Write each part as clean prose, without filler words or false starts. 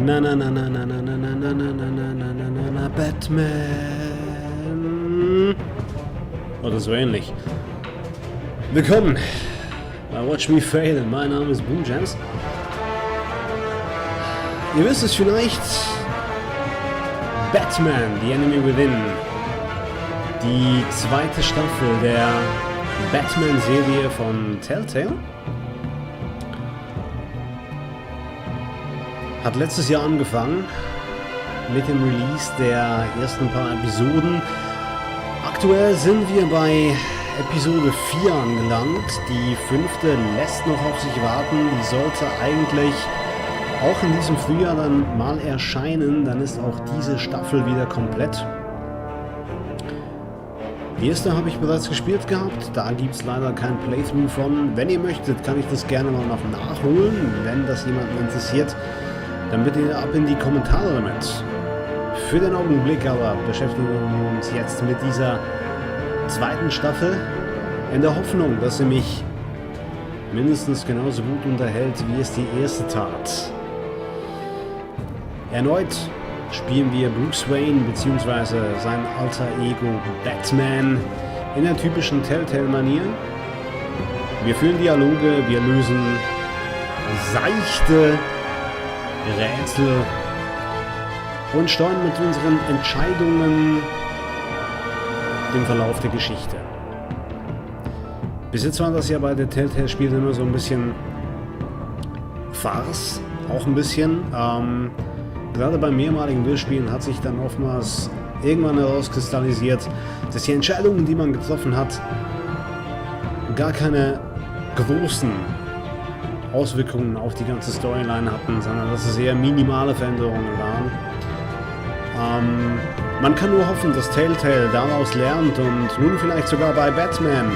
Na na na na na na na na na na na na na na na na Batman. Oder so ähnlich. Willkommen bei Watch Me Fail. Mein Name ist Boom Jams. Ihr wisst es vielleicht. Batman, The Enemy Within. Die zweite Staffel der Batman-Serie von Telltale. Hat letztes Jahr angefangen mit dem Release der ersten paar Episoden. Aktuell sind wir bei Episode 4 angelangt. Die 5. lässt noch auf sich warten. Die sollte eigentlich auch in diesem Frühjahr dann mal erscheinen. Dann ist auch diese Staffel wieder komplett. Die erste habe ich bereits gespielt gehabt. Da gibt es leider kein Playthrough von. Wenn ihr möchtet, kann ich das gerne mal noch nachholen. Wenn das jemanden interessiert, dann bitte ab in die Kommentare damit. Für den Augenblick aber beschäftigen wir uns jetzt mit dieser zweiten Staffel in der Hoffnung, dass sie mich mindestens genauso gut unterhält, wie es die erste tat. Erneut spielen wir Bruce Wayne bzw. sein alter Ego Batman in der typischen Telltale-Manier. Wir führen Dialoge, wir lösen seichte Rätsel und steuern mit unseren Entscheidungen den Verlauf der Geschichte. Bis jetzt war das ja bei der Telltale-Spielen immer so ein bisschen Farce, auch ein bisschen. Gerade beim mehrmaligen Durchspielen hat sich dann oftmals irgendwann herauskristallisiert, dass die Entscheidungen, die man getroffen hat, gar keine großen Auswirkungen auf die ganze Storyline hatten, sondern dass es eher minimale Veränderungen waren. Man kann nur hoffen, dass Telltale daraus lernt und nun vielleicht sogar bei Batman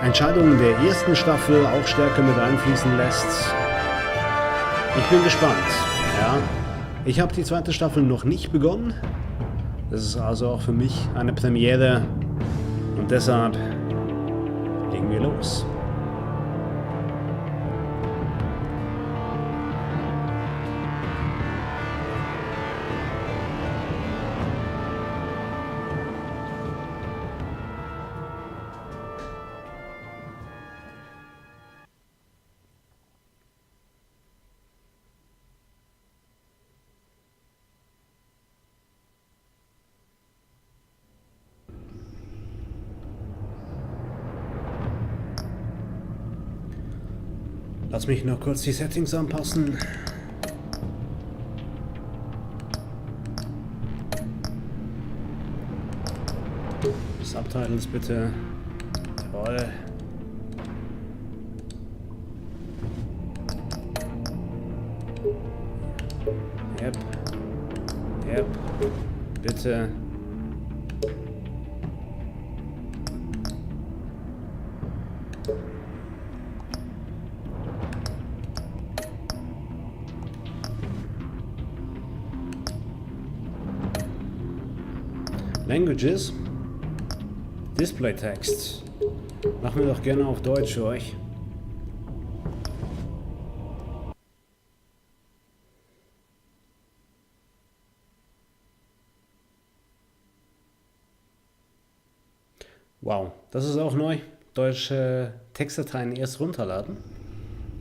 Entscheidungen der ersten Staffel auch stärker mit einfließen lässt. Ich bin gespannt. Ja. Ich habe die zweite Staffel noch nicht begonnen. Das ist also auch für mich eine Premiere und deshalb legen wir los. Lass mich noch kurz die Settings anpassen. Subtitles bitte. Jawohl. Yep. Yep. Bitte. Languages, Display Text. Machen wir doch gerne auf Deutsch für euch. Wow, das ist auch neu. Deutsche Textdateien erst runterladen.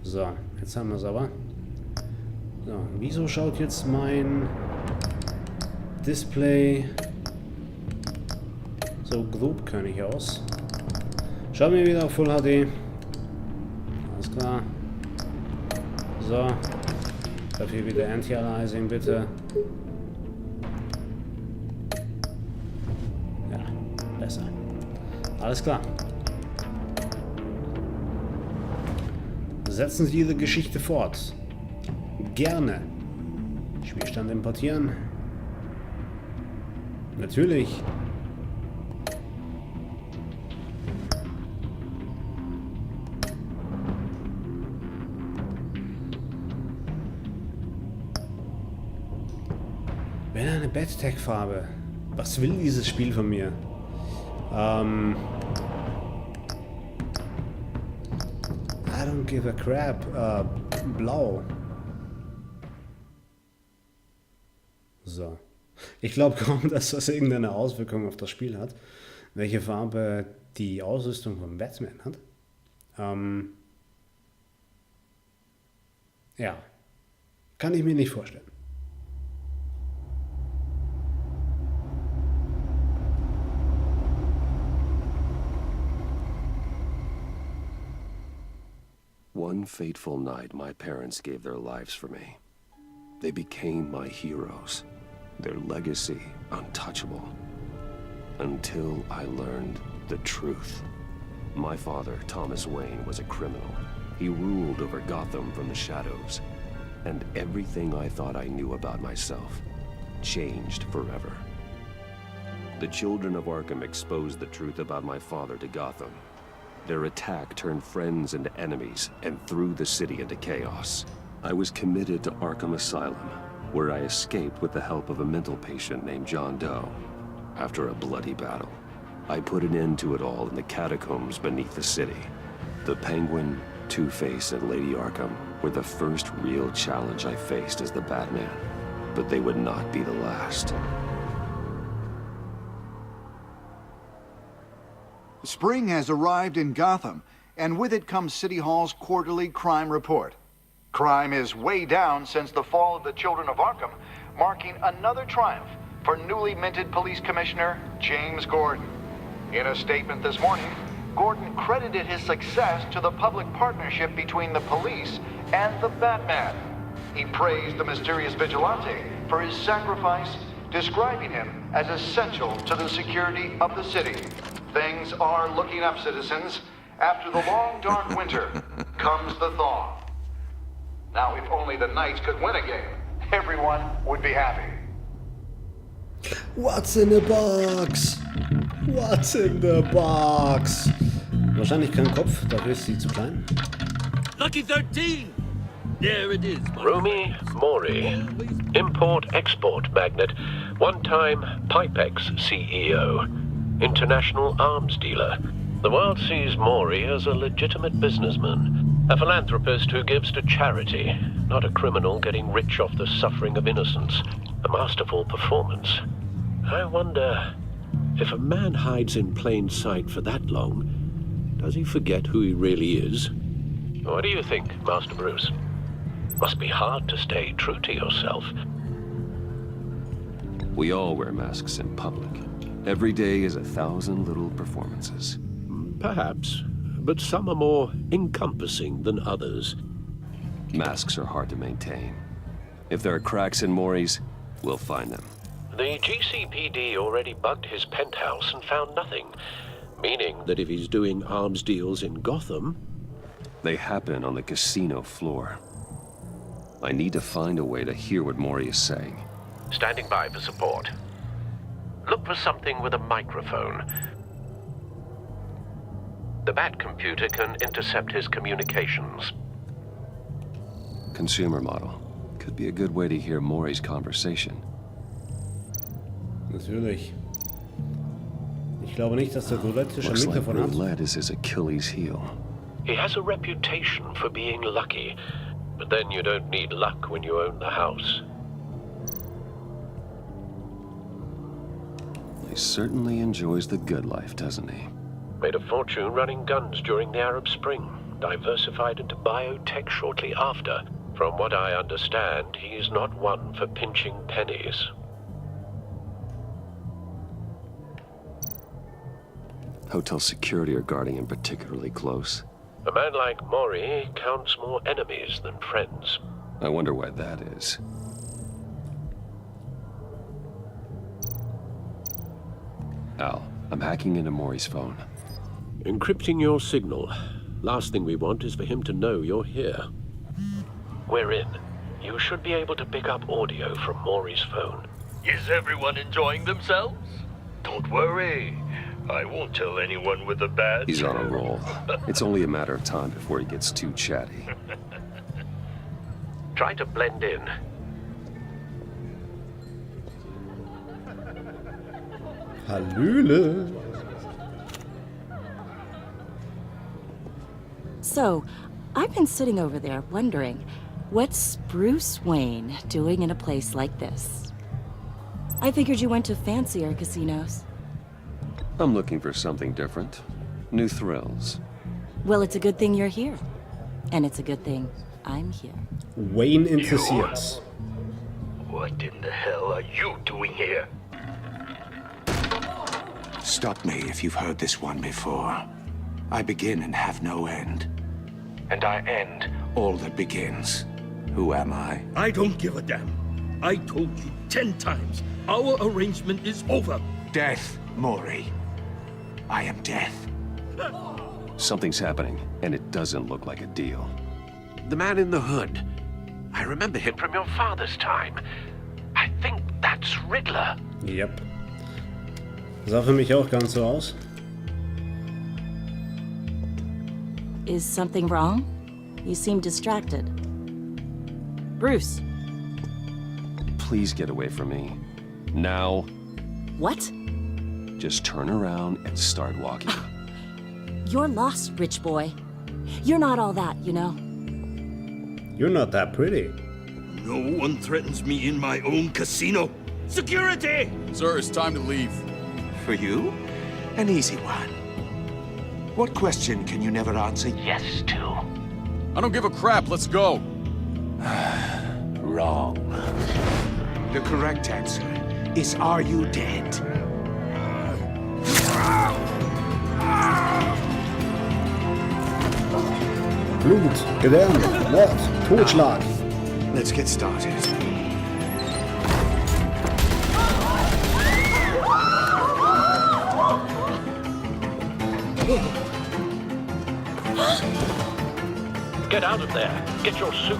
So, jetzt haben wir es aber. So, wieso schaut jetzt mein Display so grobkörnig aus? Schauen wir wieder auf Full HD. Alles klar. So. Dafür wieder Anti-Aliasing bitte. Ja, besser. Alles klar. Setzen Sie Ihre Geschichte fort. Gerne. Spielstand importieren. Natürlich. Wenn eine Bad-Tag-Farbe. Was will dieses Spiel von mir? I don't give a crap. Blau. So. Ich glaube kaum, dass das irgendeine Auswirkung auf das Spiel hat, welche Farbe die Ausrüstung von Batman hat. Ja, kann ich mir nicht vorstellen. One fateful night, my parents gave their lives for me. They became my heroes, their legacy untouchable. Until I learned the truth. My father, Thomas Wayne, was a criminal. He ruled over Gotham from the shadows. And everything I thought I knew about myself changed forever. The children of Arkham exposed the truth about my father to Gotham. Their attack turned friends into enemies and threw the city into chaos. I was committed to Arkham Asylum, where I escaped with the help of a mental patient named John Doe. After a bloody battle, I put an end to it all in the catacombs beneath the city. The Penguin, Two-Face, and Lady Arkham were the first real challenge I faced as the Batman, but they would not be the last. Spring has arrived in Gotham, and with it comes City Hall's quarterly crime report. Crime is way down since the fall of the Children of Arkham, marking another triumph for newly minted Police Commissioner James Gordon. In a statement this morning, Gordon credited his success to the public partnership between the police and the Batman. He praised the mysterious vigilante for his sacrifice, describing him as essential to the security of the city. Things are looking up, citizens. After the long, dark winter comes the thaw. Now, if only the Knights could win a game, everyone would be happy. What's in the box? What's in the box? Wahrscheinlich kein Kopf, dafür ist sie zu klein. Lucky 13! There it is. Rumi Mori, import-export magnate, one-time Pipex CEO, international arms dealer. The world sees Mori as a legitimate businessman, a philanthropist who gives to charity, not a criminal getting rich off the suffering of innocence. A masterful performance. I wonder, if a man hides in plain sight for that long, does he forget who he really is? What do you think, Master Bruce? Must be hard to stay true to yourself. We all wear masks in public. Every day is 1,000 little performances. Perhaps, but some are more encompassing than others. Masks are hard to maintain. If there are cracks in Mori's, we'll find them. The GCPD already bugged his penthouse and found nothing, meaning that if he's doing arms deals in Gotham... They happen on the casino floor. I need to find a way to hear what Mori is saying. Standing by for support. Look for something with a microphone. The Bat computer can intercept his communications. Consumer model. Could be a good way to hear Mori's conversation. Natürlich. Ich glaube nicht, dass der Roulette schon Looks mit like davon hat. roulette is his Achilles heel. He has a reputation for being lucky, but then you don't need luck when you own the house. He certainly enjoys the good life, doesn't he? Made a fortune running guns during the Arab Spring, diversified into biotech shortly after. From what I understand, he's not one for pinching pennies. Hotel security are guarding him particularly close. A man like Mori counts more enemies than friends. I wonder why that is. Al, I'm hacking into Mori's phone. Encrypting your signal. Last thing we want is for him to know you're here. We're in. You should be able to pick up audio from Mori's phone. Is everyone enjoying themselves? Don't worry. I won't tell anyone with a badge. He's on a roll. It's only a matter of time before he gets too chatty. Try to blend in. Hallöle. So, I've been sitting over there wondering, what's Bruce Wayne doing in a place like this? I figured you went to fancier casinos. I'm looking for something different. New thrills. Well, it's a good thing you're here. And it's a good thing I'm here. Wayne interessiert. What in the hell are you doing here? Stop me if you've heard this one before. I begin and have no end. And I end all that begins. Who am I? I don't give a damn. I told you 10 times. Our arrangement is over. Death, Mori. I am death. Something's happening, and it doesn't look like a deal. The man in the hood. I remember him from your father's time. I think that's Riddler. Yep. Sah für mich auch ganz so aus. Is something wrong? You seem distracted. Bruce. Please get away from me. Now. What? Just turn around and start walking. You're lost, rich boy. You're not all that, you know. You're not that pretty. No one threatens me in my own casino. Security! Sir, it's time to leave. For you? An easy one. What question can you never answer yes to? I don't give a crap, let's go. Wrong. The correct answer is, are you dead? Blut, Gedärme, Mord, Totschlag. Let's get started. Get out of there. Get your suit.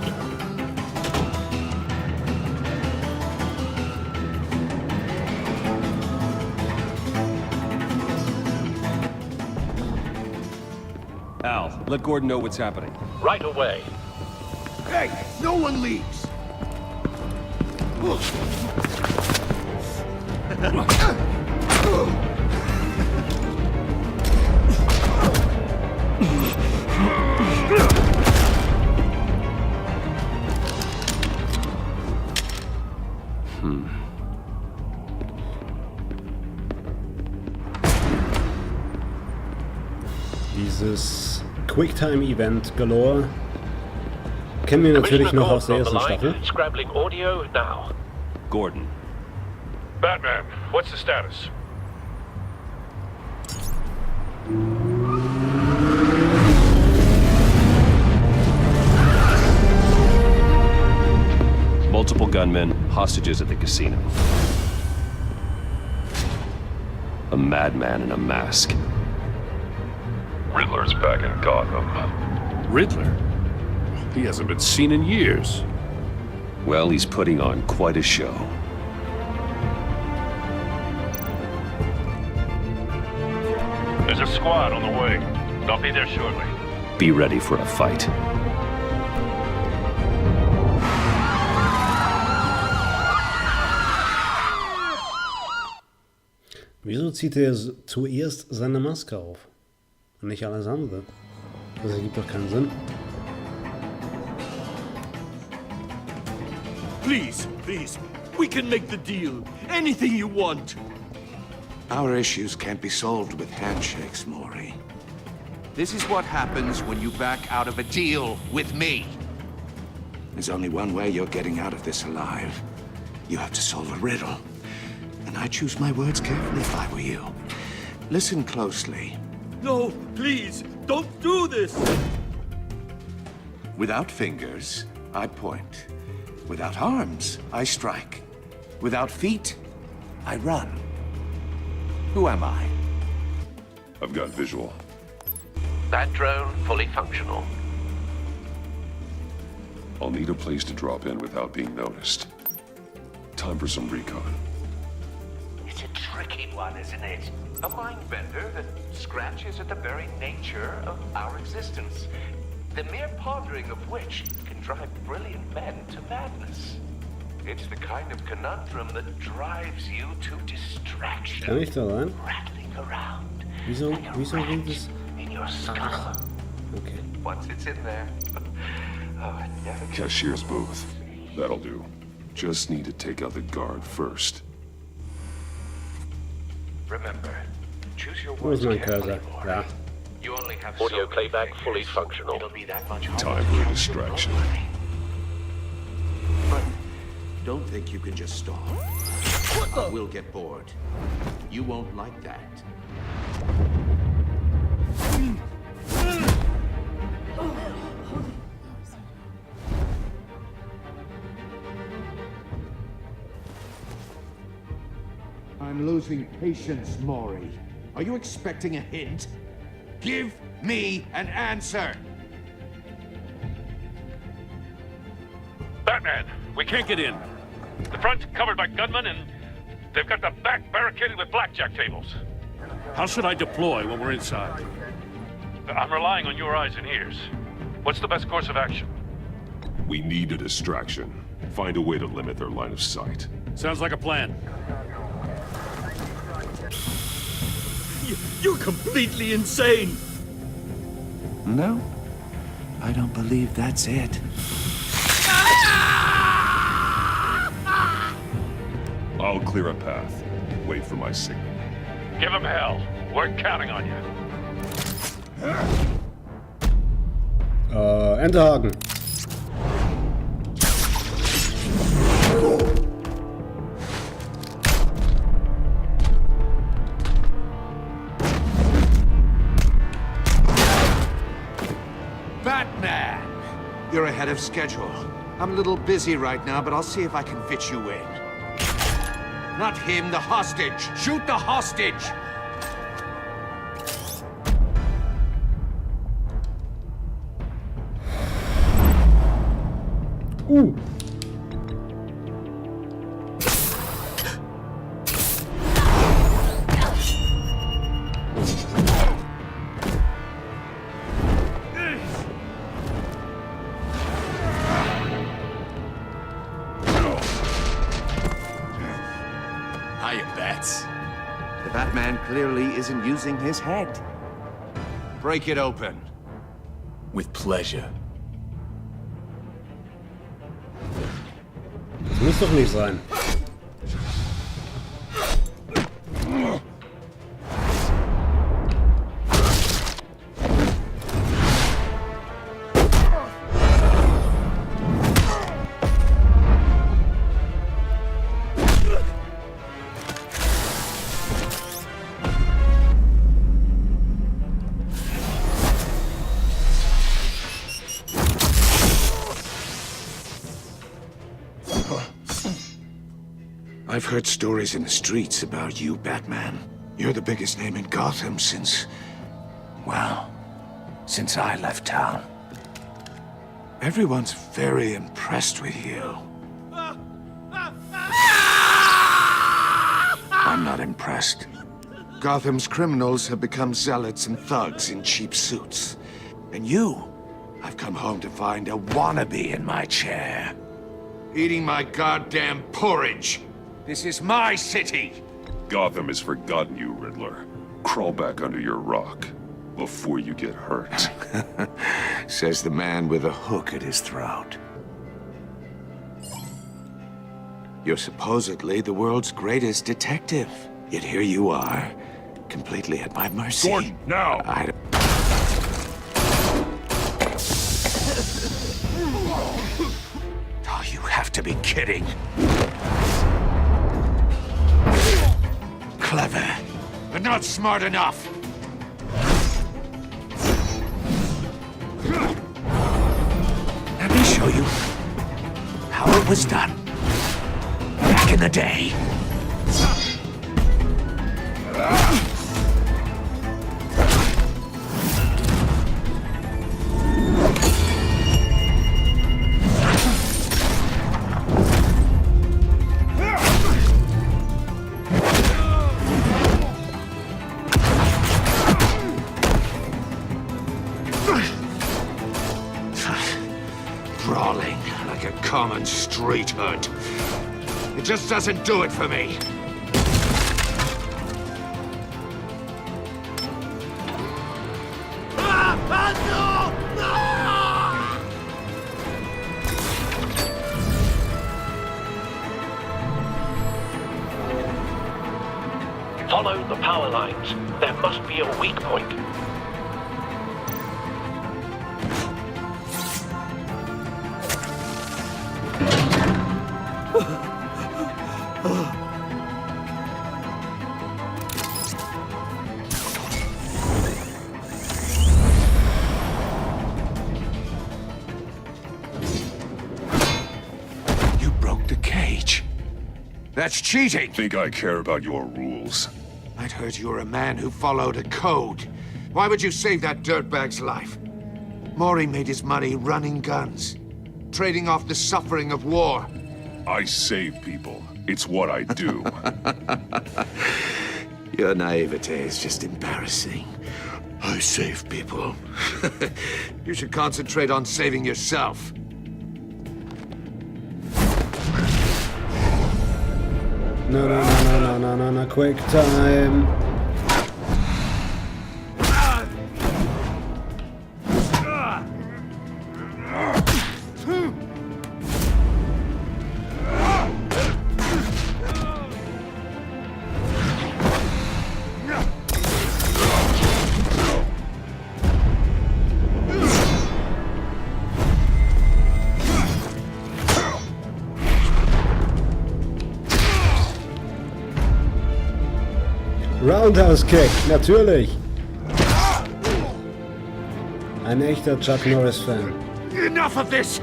Al, let Gordon know what's happening. Right away. Hey, no one leaves! Dieses Quicktime-Event galore kennen wir natürlich noch aus der ersten Staffel. Scrabbling audio now. Gordon. Batman, what's the status? Multiple gunmen, hostages at the casino. A madman in a mask. Riddler's back in Gotham. Riddler? He hasn't been seen in years. Well, he's putting on quite a show. There's a squad on the way. They'll be there shortly. Be ready for a fight. Wieso zieht er zuerst seine Maske auf? Und nicht alles andere? Das ergibt doch keinen Sinn. Please, please. We can make the deal. Anything you want. Our issues can't be solved with handshakes, Mori. This is what happens when you back out of a deal with me. There's only one way you're getting out of this alive. You have to solve a riddle. And I choose my words carefully if I were you. Listen closely. No, please, don't do this. Without fingers, I point. Without arms, I strike. Without feet, I run. Who am I? I've got visual. That drone fully functional. I'll need a place to drop in without being noticed. Time for some recon. It's a tricky one, isn't it? A mind bender that scratches at the very nature of our existence. The mere pondering of which can drive brilliant men to madness. It's the kind of conundrum that drives you to distraction. Kann ich da rein? Rattling around. Wieso like a geht rat es? in your skull. Okay. Once it's in there, oh, it never gets Cashier's booth. That'll do. Just need to take out the guard first. Remember, choose your Wo words ist mein carefully, Cursor? Maury. Ja. You only have Audio so many playback fingers. fully functional. It'll be that much harder Time to for a count your distraction. own money. But don't think you can just stop. I will get bored. You won't like that. I'm losing patience, Maury. Are you expecting a hint? Give me an answer! Batman, we can't get in. The front's covered by gunmen, and they've got the back barricaded with blackjack tables. How should I deploy when we're inside? I'm relying on your eyes and ears. What's the best course of action? We need a distraction. Find a way to limit their line of sight. Sounds like a plan. You're completely insane! No, I don't believe that's it. I'll clear a path. Wait for my signal. Give him hell. We're counting on you. Enterhaken. Batman! You're ahead of schedule. I'm a little busy right now, but I'll see if I can fit you in. Not him, the hostage! Shoot the hostage! Hiya, Bats. The Batman clearly isn't using his head. Break it open. With pleasure. Das muss doch nicht sein. I've heard stories in the streets about you, Batman. You're the biggest name in Gotham since... well, since I left town. Everyone's very impressed with you. I'm not impressed. Gotham's criminals have become zealots and thugs in cheap suits. And you, I've come home to find a wannabe in my chair. Eating my goddamn porridge. This is my city! Gotham has forgotten you, Riddler. Crawl back under your rock before you get hurt. Says the man with a hook at his throat. You're supposedly the world's greatest detective. Yet here you are, completely at my mercy. Gordon, now! Oh, you have to be kidding. Clever, but not smart enough. Let me show you how it was done back in the day. Brawling like a common street hood. It just doesn't do it for me. Follow the power lines. There must be a weak point. You broke the cage. That's cheating! Think I care about your rules? I'd heard you were a man who followed a code. Why would you save that dirtbag's life? Maury made his money running guns, trading off the suffering of war. I save people. It's what I do. Your naivete is just embarrassing. I save people. You should concentrate on saving yourself. No, quick time. Roundhouse Kick, natürlich. Ein echter Chuck Norris-Fan. Enough of this!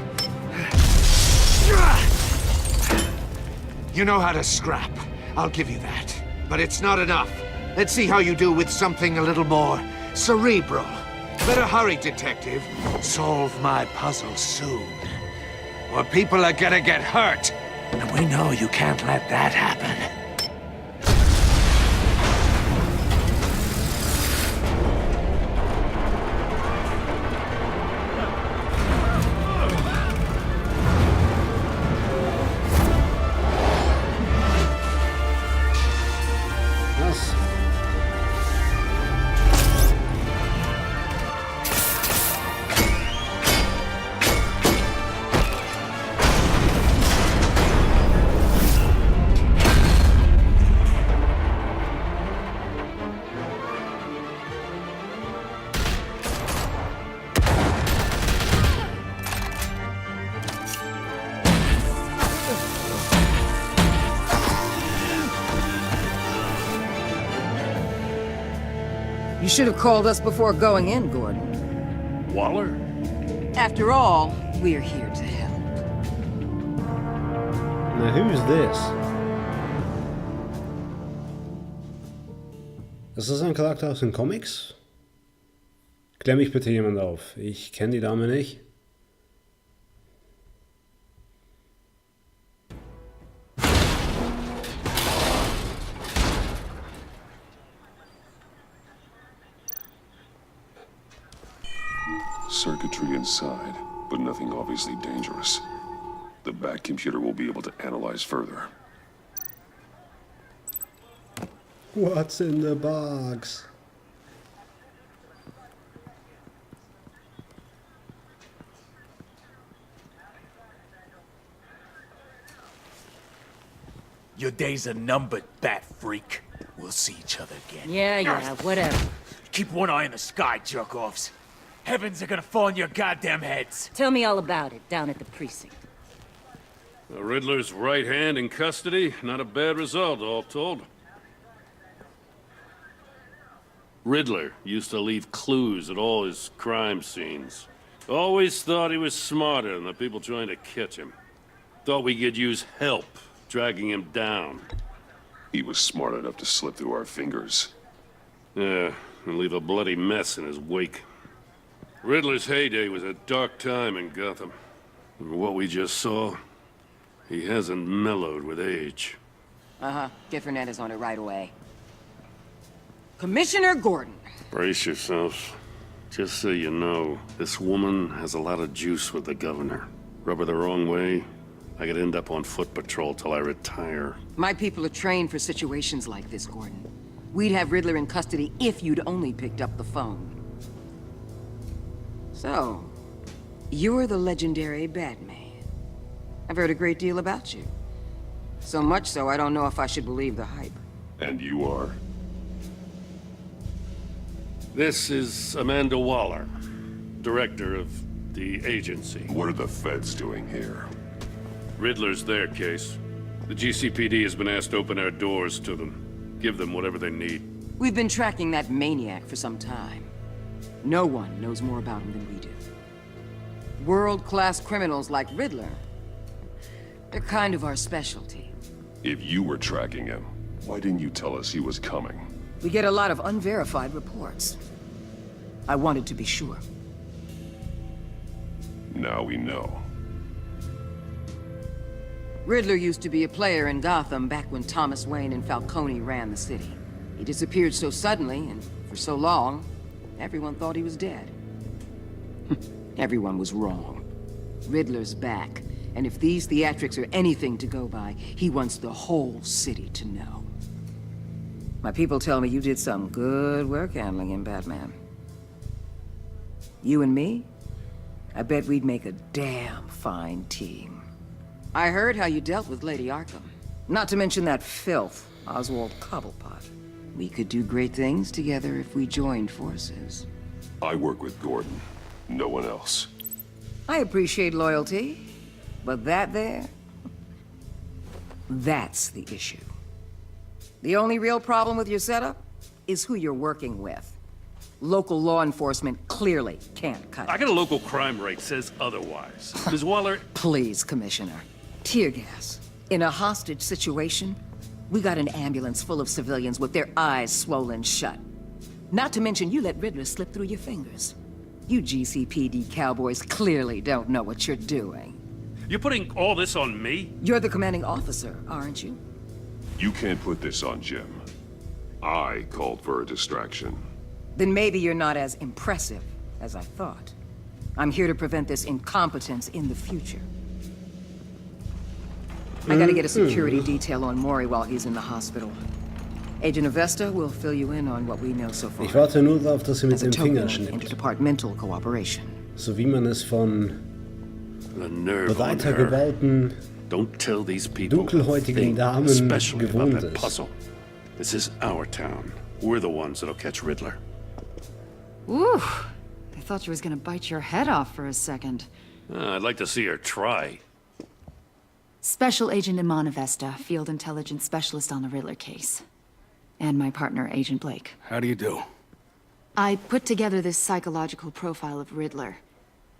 You know how to scrap. I'll give you that. But it's not enough. Let's see how you do with something a little more cerebral. Better hurry, detective. Solve my puzzle soon. Or people are gonna get hurt. And we know you can't let that happen. You should have called us before going in, Gordon. Waller? After all, we're here to help. Now who's this? Ist das ein Charakter aus den Comics? Klär mich bitte jemand auf. Ich kenne die Dame nicht. Circuitry inside, but nothing obviously dangerous. The back computer will be able to analyze further. What's in the box? Your days are numbered, bat freak. We'll see each other again. Yeah, whatever. Keep one eye in the sky, jerk-offs. Heavens are gonna fall on your goddamn heads. Tell me all about it down at the precinct. The Riddler's right hand in custody. Not a bad result, all told. Riddler used to leave clues at all his crime scenes. Always thought he was smarter than the people trying to catch him. Thought we could use help dragging him down. He was smart enough to slip through our fingers. Yeah, and leave a bloody mess in his wake. Riddler's heyday was a dark time in Gotham. And what we just saw, he hasn't mellowed with age. Uh-huh. Get Fernandez on it right away. Commissioner Gordon. Brace yourselves. Just so you know, this woman has a lot of juice with the governor. Rub her the wrong way, I could end up on foot patrol till I retire. My people are trained for situations like this, Gordon. We'd have Riddler in custody if you'd only picked up the phone. So, you're the legendary Batman. I've heard a great deal about you. So much so, I don't know if I should believe the hype. And you are? This is Amanda Waller, director of the agency. What are the feds doing here? Riddler's their case. The GCPD has been asked to open our doors to them. Give them whatever they need. We've been tracking that maniac for some time. No one knows more about him than we do. World-class criminals like Riddler, they're kind of our specialty. If you were tracking him, why didn't you tell us he was coming? We get a lot of unverified reports. I wanted to be sure. Now we know. Riddler used to be a player in Gotham back when Thomas Wayne and Falcone ran the city. He disappeared so suddenly and for so long, everyone thought he was dead. Everyone was wrong. Riddler's back, and if these theatrics are anything to go by, he wants the whole city to know. My people tell me you did some good work handling him, Batman. You and me? I bet we'd make a damn fine team. I heard how you dealt with Lady Arkham. Not to mention that filth, Oswald Cobblepot. We could do great things together if we joined forces. I work with Gordon. No one else. I appreciate loyalty, but that there... that's the issue. The only real problem with your setup is who you're working with. Local law enforcement clearly can't cut it. I got a local crime rate says otherwise. Ms. Waller... Please, Commissioner. Tear gas. In a hostage situation, we got an ambulance full of civilians with their eyes swollen shut. Not to mention you let Riddler slip through your fingers. You GCPD cowboys clearly don't know what you're doing. You're putting all this on me? You're the commanding officer, aren't you? You can't put this on Jim. I called for a distraction. Then maybe you're not as impressive as I thought. I'm here to prevent this incompetence in the future. I gotta get a security detail on Mori while he's in the hospital. Agent Avesta will fill you in on what we know so far. Ich warte nur darauf, dass sie mit dem Finger schnippt. Interdepartmental cooperation. So wie man es von breitergebauten, dunkelhäutigen Damen gewohnt ist. This is our town. We're the ones that'll catch Riddler. Ooh, I thought she was gonna bite your head off for a second. I'd like to see her try. Special Agent Iman Avesta, Field Intelligence Specialist on the Riddler case. And my partner, Agent Blake. How do you do? I put together this psychological profile of Riddler.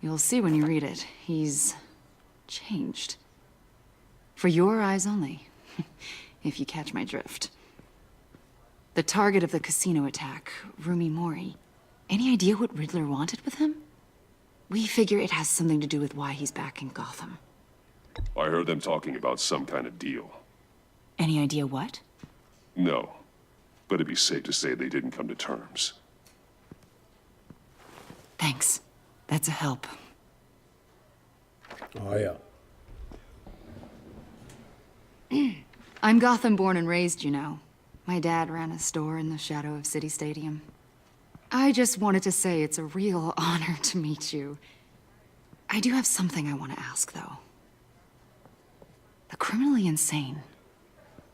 You'll see when you read it. He's changed. For your eyes only, if you catch my drift. The target of the casino attack, Rumi Mori. Any idea what Riddler wanted with him? We figure it has something to do with why he's back in Gotham. I heard them talking about some kind of deal. Any idea what? No, but it'd be safe to say they didn't come to terms. Thanks. That's a help. Oh ja. I'm Gotham born and raised, you know. My dad ran a store in the shadow of City Stadium. I just wanted to say it's a real honor to meet you. I do have something I want to ask, though. The criminally insane.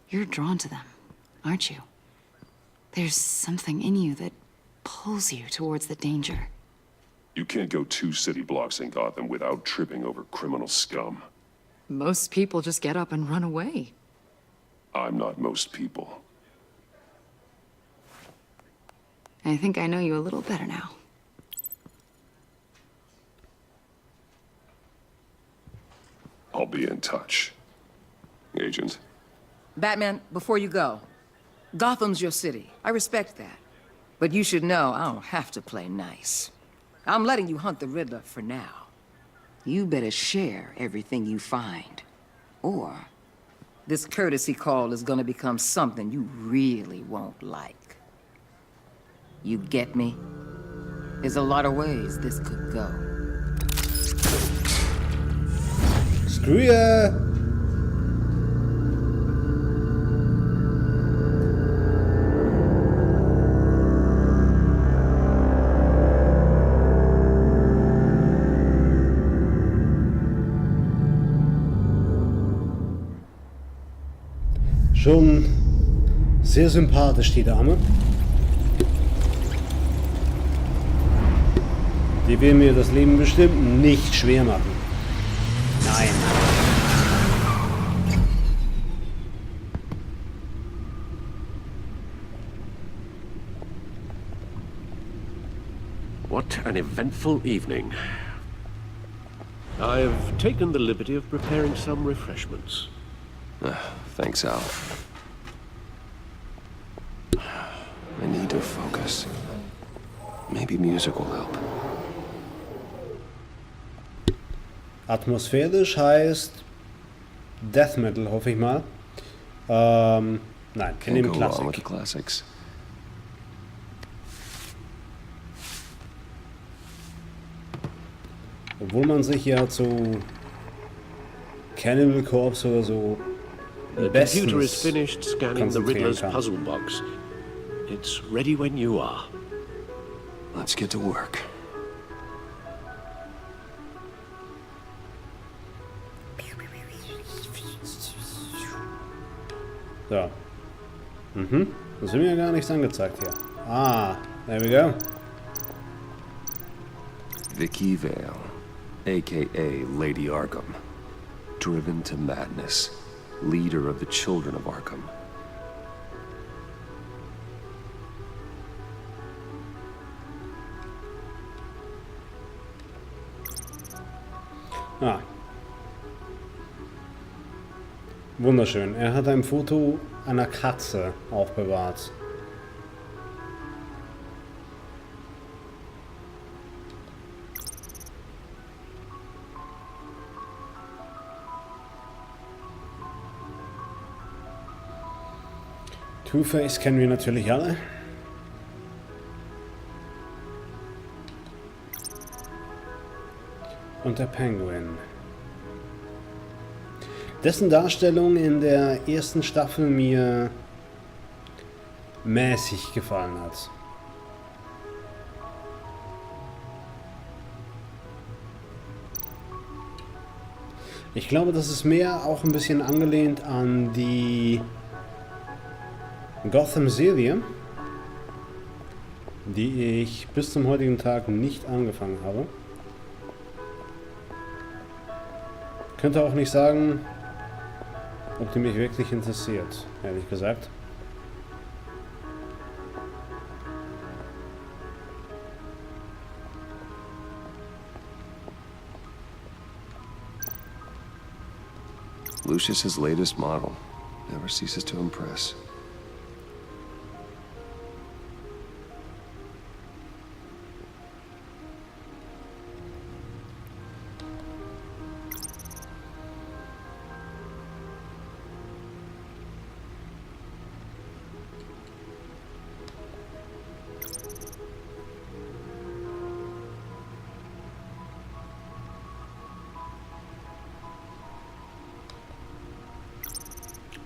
You're drawn to them, aren't you? There's something in you that pulls you towards the danger. You can't go 2 city blocks in Gotham without tripping over criminal scum. Most people just get up and run away. I'm not most people. I think I know you a little better now. I'll be in touch. Agent. Batman, before you go, Gotham's your city. I respect that. But you should know I don't have to play nice. I'm letting you hunt the Riddler for now. You better share everything you find. Or this courtesy call is gonna become something you really won't like. You get me? There's a lot of ways this could go. Screw ya! Schon sehr sympathisch, die Dame. Die will mir das Leben bestimmt nicht schwer machen. Nein. What an eventful evening. I've taken the liberty of preparing some refreshments. Thanks, Al. I need to focus. Maybe music will help. Atmosphärisch heißt Death Metal, hoffe ich mal. Nein, in dem Classics. Obwohl man sich ja zu Cannibal Corpse oder so The computer is finished scanning the Riddler's puzzle box. It's ready when you are. Let's get to work. So. Das wird mir gar nichts angezeigt hier. Ah, there we go. Vicky Vale, aka Lady Arkham. Driven to madness. Leader of the Children of Arkham. Ah. Wunderschön. Er hat ein Foto einer Katze aufbewahrt. Two-Face kennen wir natürlich alle. Und der Penguin. Dessen Darstellung in der ersten Staffel mir mäßig gefallen hat. Ich glaube, das ist mehr auch ein bisschen angelehnt an die Gotham-Serie, die ich bis zum heutigen Tag nicht angefangen habe. Könnte auch nicht sagen, ob die mich wirklich interessiert, ehrlich gesagt. Lucius's latest model never ceases to impress.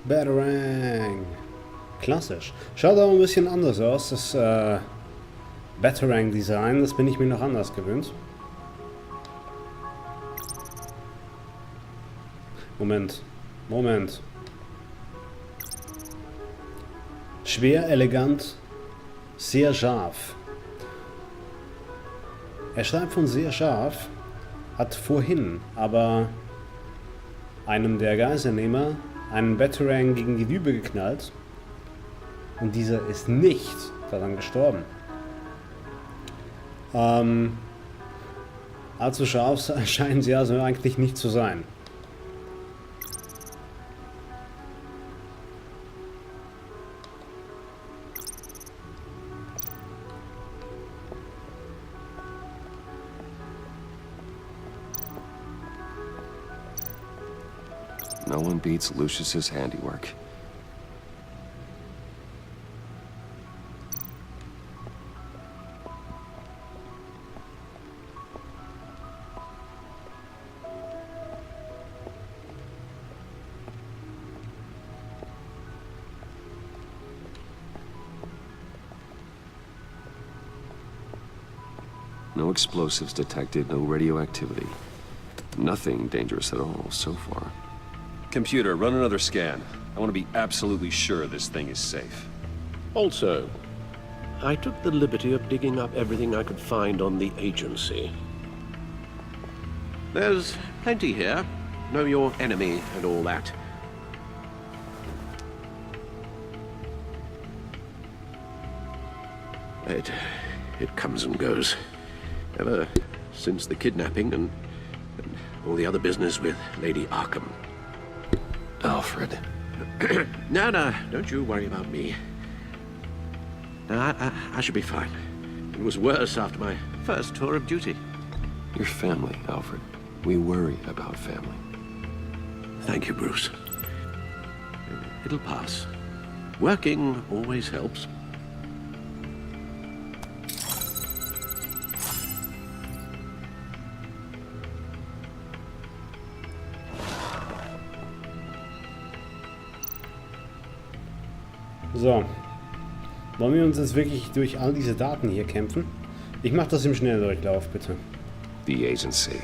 Batarang. Klassisch. Schaut aber ein bisschen anders aus. Das Batarang-Design, das bin ich mir noch anders gewöhnt. Moment. Schwer, elegant, sehr scharf. Er schreibt von sehr scharf, hat vorhin aber einem der Geiselnehmer einen Batarang gegen die Dübe geknallt und dieser ist nicht daran gestorben. Allzu scharf scheinen sie also eigentlich nicht zu sein. No one beats Lucius's handiwork. No explosives detected, no radioactivity. Nothing dangerous at all so far. Computer, run another scan. I want to be absolutely sure this thing is safe. Also, I took the liberty of digging up everything I could find on the agency. There's plenty here. Know your enemy and all that. It comes and goes. Ever since the kidnapping and all the other business with Lady Arkham. Alfred. No, don't you worry about me. No, I should be fine. It was worse after my first tour of duty. Your family, Alfred. We worry about family. Thank you, Bruce. It'll pass. Working always helps. So. Wollen wir uns jetzt wirklich durch all diese Daten hier kämpfen? Ich mache das im Schnelldurchlauf, bitte. The agency.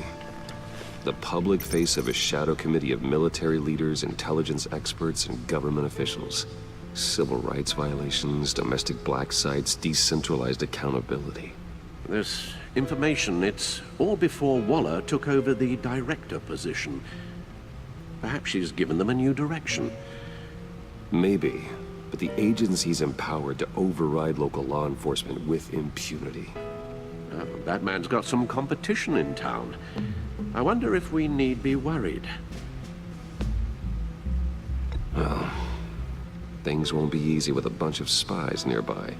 The public face of a shadow committee of military leaders, intelligence experts, and government officials. Civil rights violations, domestic black sites, decentralized accountability. This information, it's all before Waller took over the director position. Perhaps she's given them a new direction. Maybe, but the agency's empowered to override local law enforcement with impunity. Batman's got some competition in town. I wonder if we need be worried. Well, things won't be easy with a bunch of spies nearby.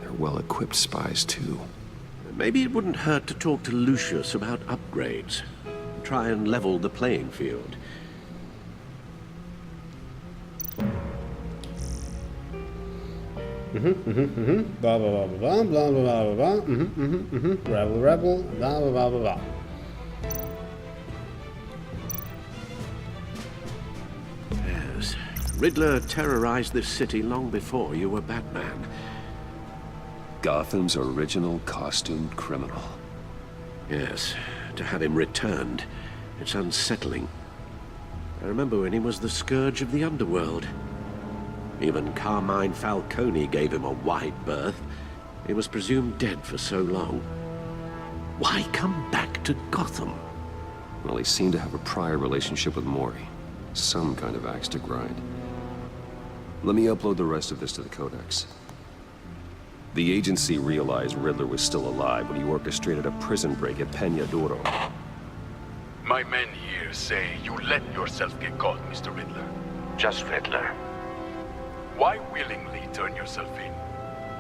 They're well-equipped spies, too. Maybe it wouldn't hurt to talk to Lucius about upgrades. Try and level the playing field. Blah, blah, blah, blah, blah, blah, blah, blah, rebel, rebel, blah, blah, blah, blah. Yes. Riddler terrorized this city long before you were Batman. Gotham's original costumed criminal. Yes. To have him returned, it's unsettling. I remember when he was the scourge of the underworld. Even Carmine Falcone gave him a wide berth. He was presumed dead for so long. Why come back to Gotham? Well, he seemed to have a prior relationship with Mori. Some kind of axe to grind. Let me upload the rest of this to the Codex. The agency realized Riddler was still alive when he orchestrated a prison break at Peñadoro. My men here say you let yourself get caught, Mr. Riddler. Just Riddler. Why willingly turn yourself in?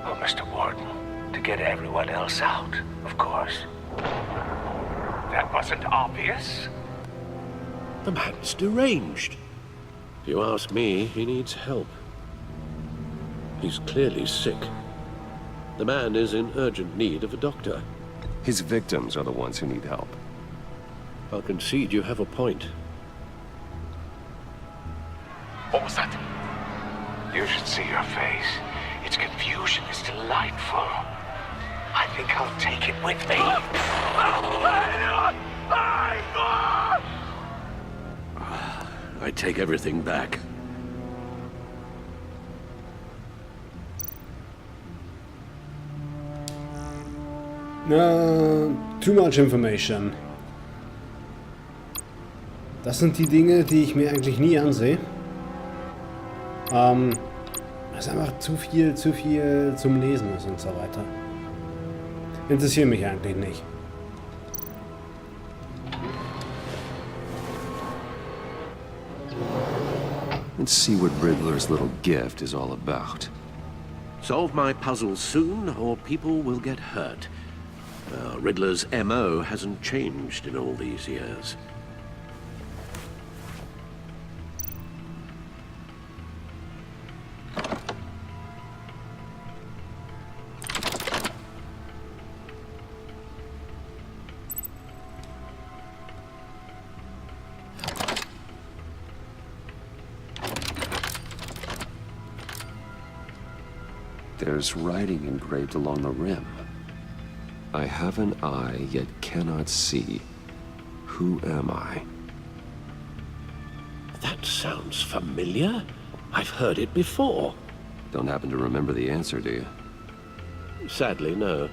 Oh, Mr. Warden, to get everyone else out, of course. That wasn't obvious. The man's deranged. If you ask me, he needs help. He's clearly sick. The man is in urgent need of a doctor. His victims are the ones who need help. I'll concede you have a point. What was that? You should see your face. Its confusion is delightful. I think I'll take it with me. I take everything back. Too much information. Das sind die Dinge, die ich mir eigentlich nie ansehe. Was einfach zu viel zum Lesen ist und so weiter. Interessiert mich eigentlich nicht. Let's see what Riddler's little gift is all about. Solve my puzzle soon, or people will get hurt. Riddler's MO hasn't changed in all these years. There's writing engraved along the rim. I have an eye, yet cannot see. Who am I? That sounds familiar. I've heard it before. Don't happen to remember the answer, do you? Sadly, no.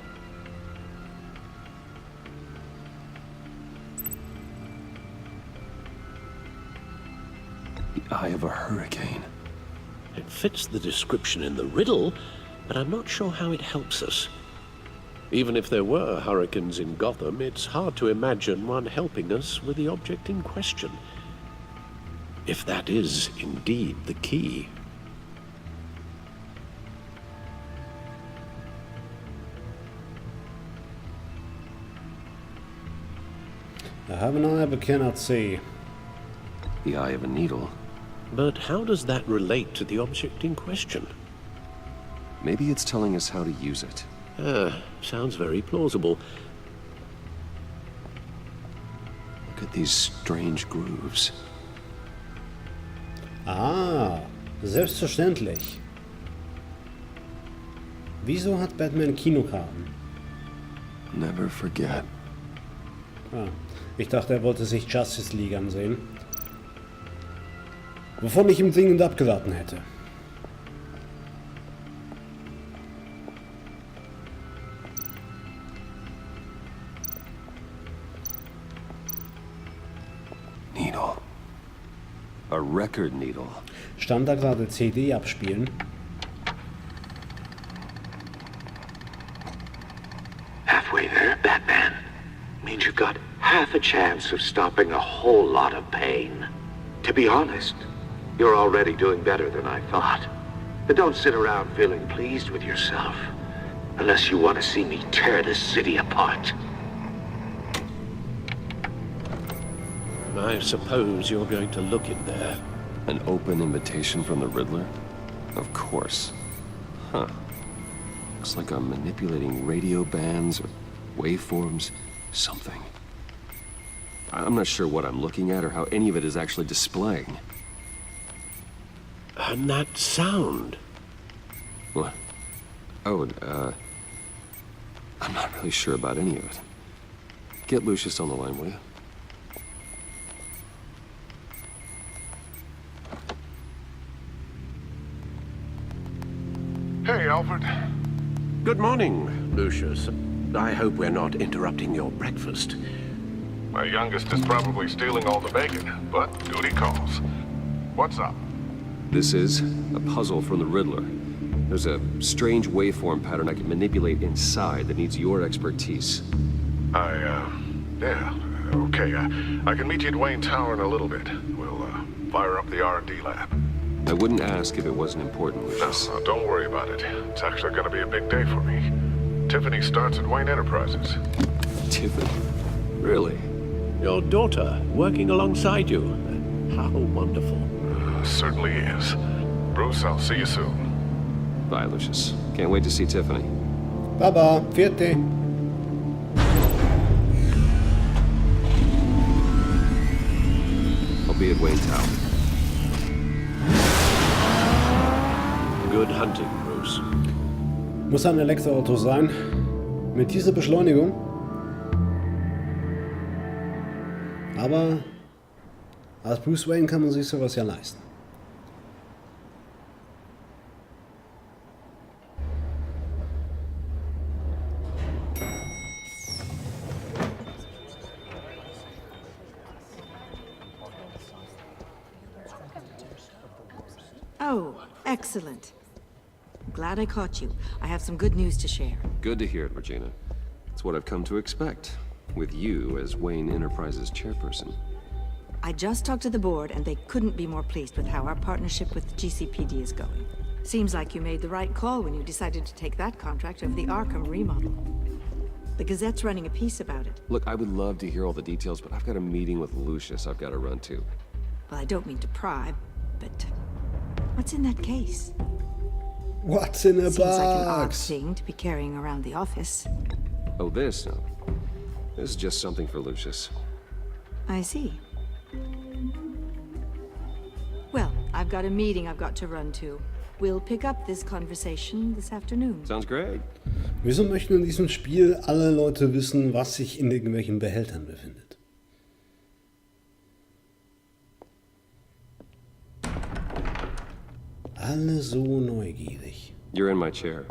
The eye of a hurricane. It fits the description in the riddle, but I'm not sure how it helps us. Even if there were hurricanes in Gotham, it's hard to imagine one helping us with the object in question. If that is indeed the key. I have an eye but cannot see. The eye of a needle. But how does that relate to the object in question? Maybe it's telling us how to use it. Sounds very plausible. Look at these strange grooves. Ah, selbstverständlich. Wieso hat Batman Kinokarten? Never forget. Ah, ich dachte, er wollte sich Justice League ansehen. Wovon ich ihm dringend abgeraten hätte. Needle. A record needle. Stand da gerade CD abspielen? Halfway there, Batman. Means you've got half a chance of stopping a whole lot of pain. To be honest, you're already doing better than I thought. But don't sit around feeling pleased with yourself. Unless you want to see me tear this city apart. I suppose you're going to look in there. An open invitation from the Riddler? Of course. Huh. Looks like I'm manipulating radio bands or waveforms. Something. I'm not sure what I'm looking at or how any of it is actually displaying. And that sound. What? Oh, I'm not really sure about any of it. Get Lucius on the line, will you? Hey, Alfred. Good morning, Lucius. I hope we're not interrupting your breakfast. My youngest is probably stealing all the bacon, but duty calls. What's up? This is a puzzle from the Riddler. There's a strange waveform pattern I can manipulate inside that needs your expertise. Yeah, okay. I can meet you at Wayne Tower in a little bit. We'll, fire up the R&D lab. I wouldn't ask if it wasn't important, Lucius. No, don't worry about it. It's actually gonna be a big day for me. Tiffany starts at Wayne Enterprises. Tiffany? Really? Your daughter, working alongside you. How wonderful. Certainly is. Bruce, I'll see you soon. Bye, Lucius. Can't wait to see Tiffany. Baba, vierte. I'll be at Wayne Tower. Good hunting, Bruce. Muss ein Elektroauto sein. Mit dieser Beschleunigung. Aber als Bruce Wayne kann man sich sowas ja leisten. Oh, excellent. Glad I caught you. I have some good news to share. Good to hear it, Regina. It's what I've come to expect, with you as Wayne Enterprises chairperson. I just talked to the board, and they couldn't be more pleased with how our partnership with GCPD is going. Seems like you made the right call when you decided to take that contract over the Arkham remodel. The Gazette's running a piece about it. Look, I would love to hear all the details, but I've got a meeting with Lucius I've got to run to. Well, I don't mean to pry, but what's in that case? What's in the box? Seems like an odd thing to be carrying around the office. Oh, this? No. This is just something for Lucius. I see. Well, I've got a meeting I've got to run to. We'll pick up this conversation this afternoon. Sounds great. Wieso möchten in diesem Spiel alle Leute wissen, was sich in irgendwelchen Behältern befindet? Alle so neugierig. You're in my chair.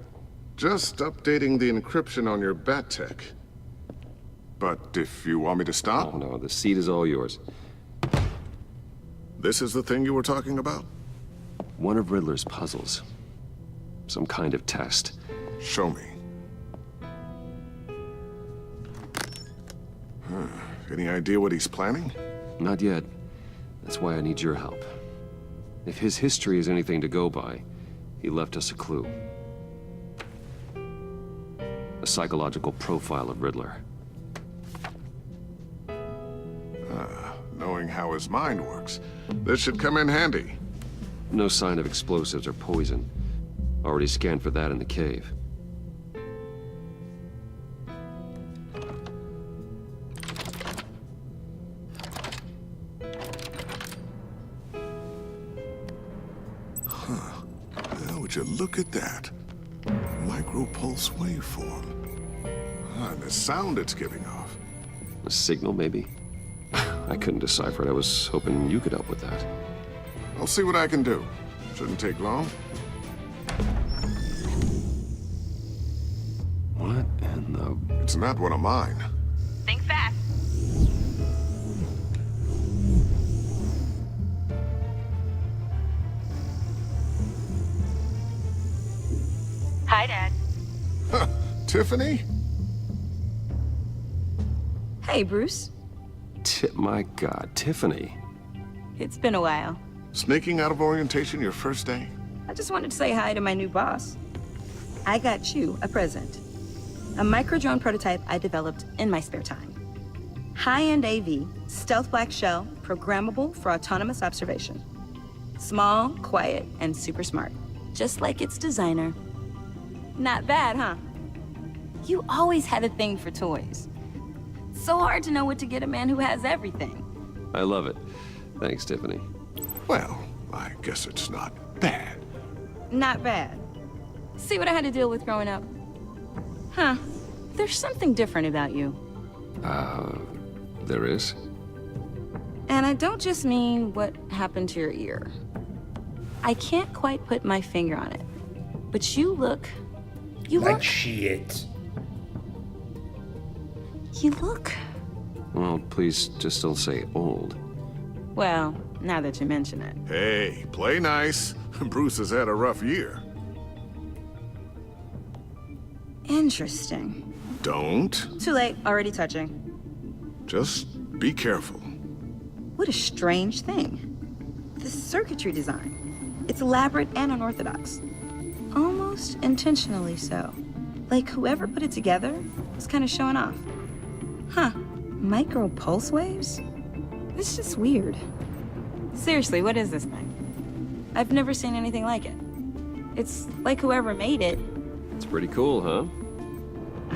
Just updating the encryption on your bat tech. But if you want me to stop... Oh, no, the seat is all yours. This is the thing you were talking about? One of Riddler's puzzles. Some kind of test. Show me. Any idea what he's planning? Not yet. That's why I need your help. If his history is anything to go by, he left us a clue. A psychological profile of Riddler. Knowing how his mind works, this should come in handy. No sign of explosives or poison. Already scanned for that in the cave. Now, would you look at that? Micro-pulse waveform. And the sound it's giving off. A signal, maybe? I couldn't decipher it. I was hoping you could help with that. I'll see what I can do. Shouldn't take long. What in the... It's not one of mine. Think fast. Hi, Dad. Tiffany? Hey, Bruce. My God, Tiffany. It's been a while. Sneaking out of orientation your first day? I just wanted to say hi to my new boss. I got you a present. A micro-drone prototype I developed in my spare time. High-end AV, stealth black shell, programmable for autonomous observation. Small, quiet, and super smart. Just like its designer. Not bad, huh? You always had a thing for toys. So hard to know what to get a man who has everything. I love it. Thanks, Tiffany. Well, I guess it's not bad. Not bad. See what I had to deal with growing up? Huh. There's something different about you. There is? And I don't just mean what happened to your ear. I can't quite put my finger on it. But you look... Like shit. You look... Well, please just don't say old. Well, now that you mention it. Hey, play nice. Bruce has had a rough year. Interesting. Don't. Too late, already touching. Just be careful. What a strange thing. The circuitry design. It's elaborate and unorthodox. Almost intentionally so. Like whoever put it together was kind of showing off. Huh. Micro pulse waves? It's just weird. Seriously, what is this thing? I've never seen anything like it. It's like whoever made it. It's pretty cool, huh?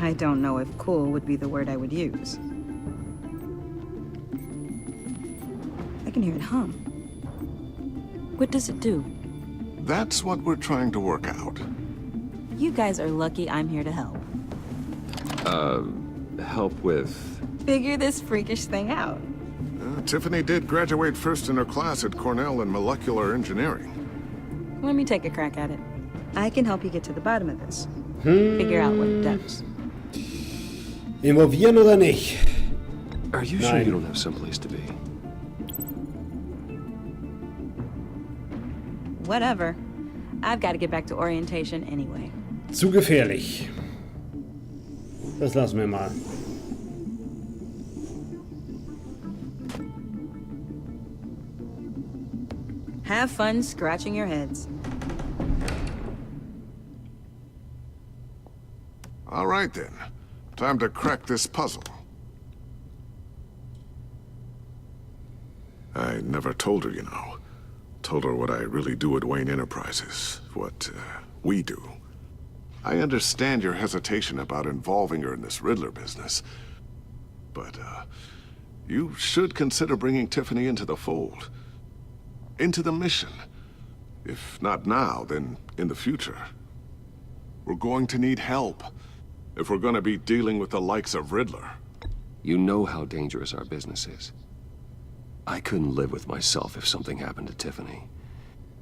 I don't know if cool would be the word I would use. I can hear it hum. What does it do? That's what we're trying to work out. You guys are lucky I'm here to help. Help with... Figure this freakish thing out. Tiffany did graduate first in her class at Cornell in molecular engineering. Let me take a crack at it. I can help you get to the bottom of this. Figure out what it does. Involvieren oder nicht? Are you sure you don't have someplace to be? Whatever. I've got to get back to orientation anyway. Zu gefährlich. Das lassen wir mal. Have fun scratching your heads. All right then. Time to crack this puzzle. I never told her, you know. Told her what I really do at Wayne Enterprises. What we do. I understand your hesitation about involving her in this Riddler business. But, you should consider bringing Tiffany into the fold. Into the mission. If not now, then in the future. We're going to need help. If we're gonna be dealing with the likes of Riddler. You know how dangerous our business is. I couldn't live with myself if something happened to Tiffany.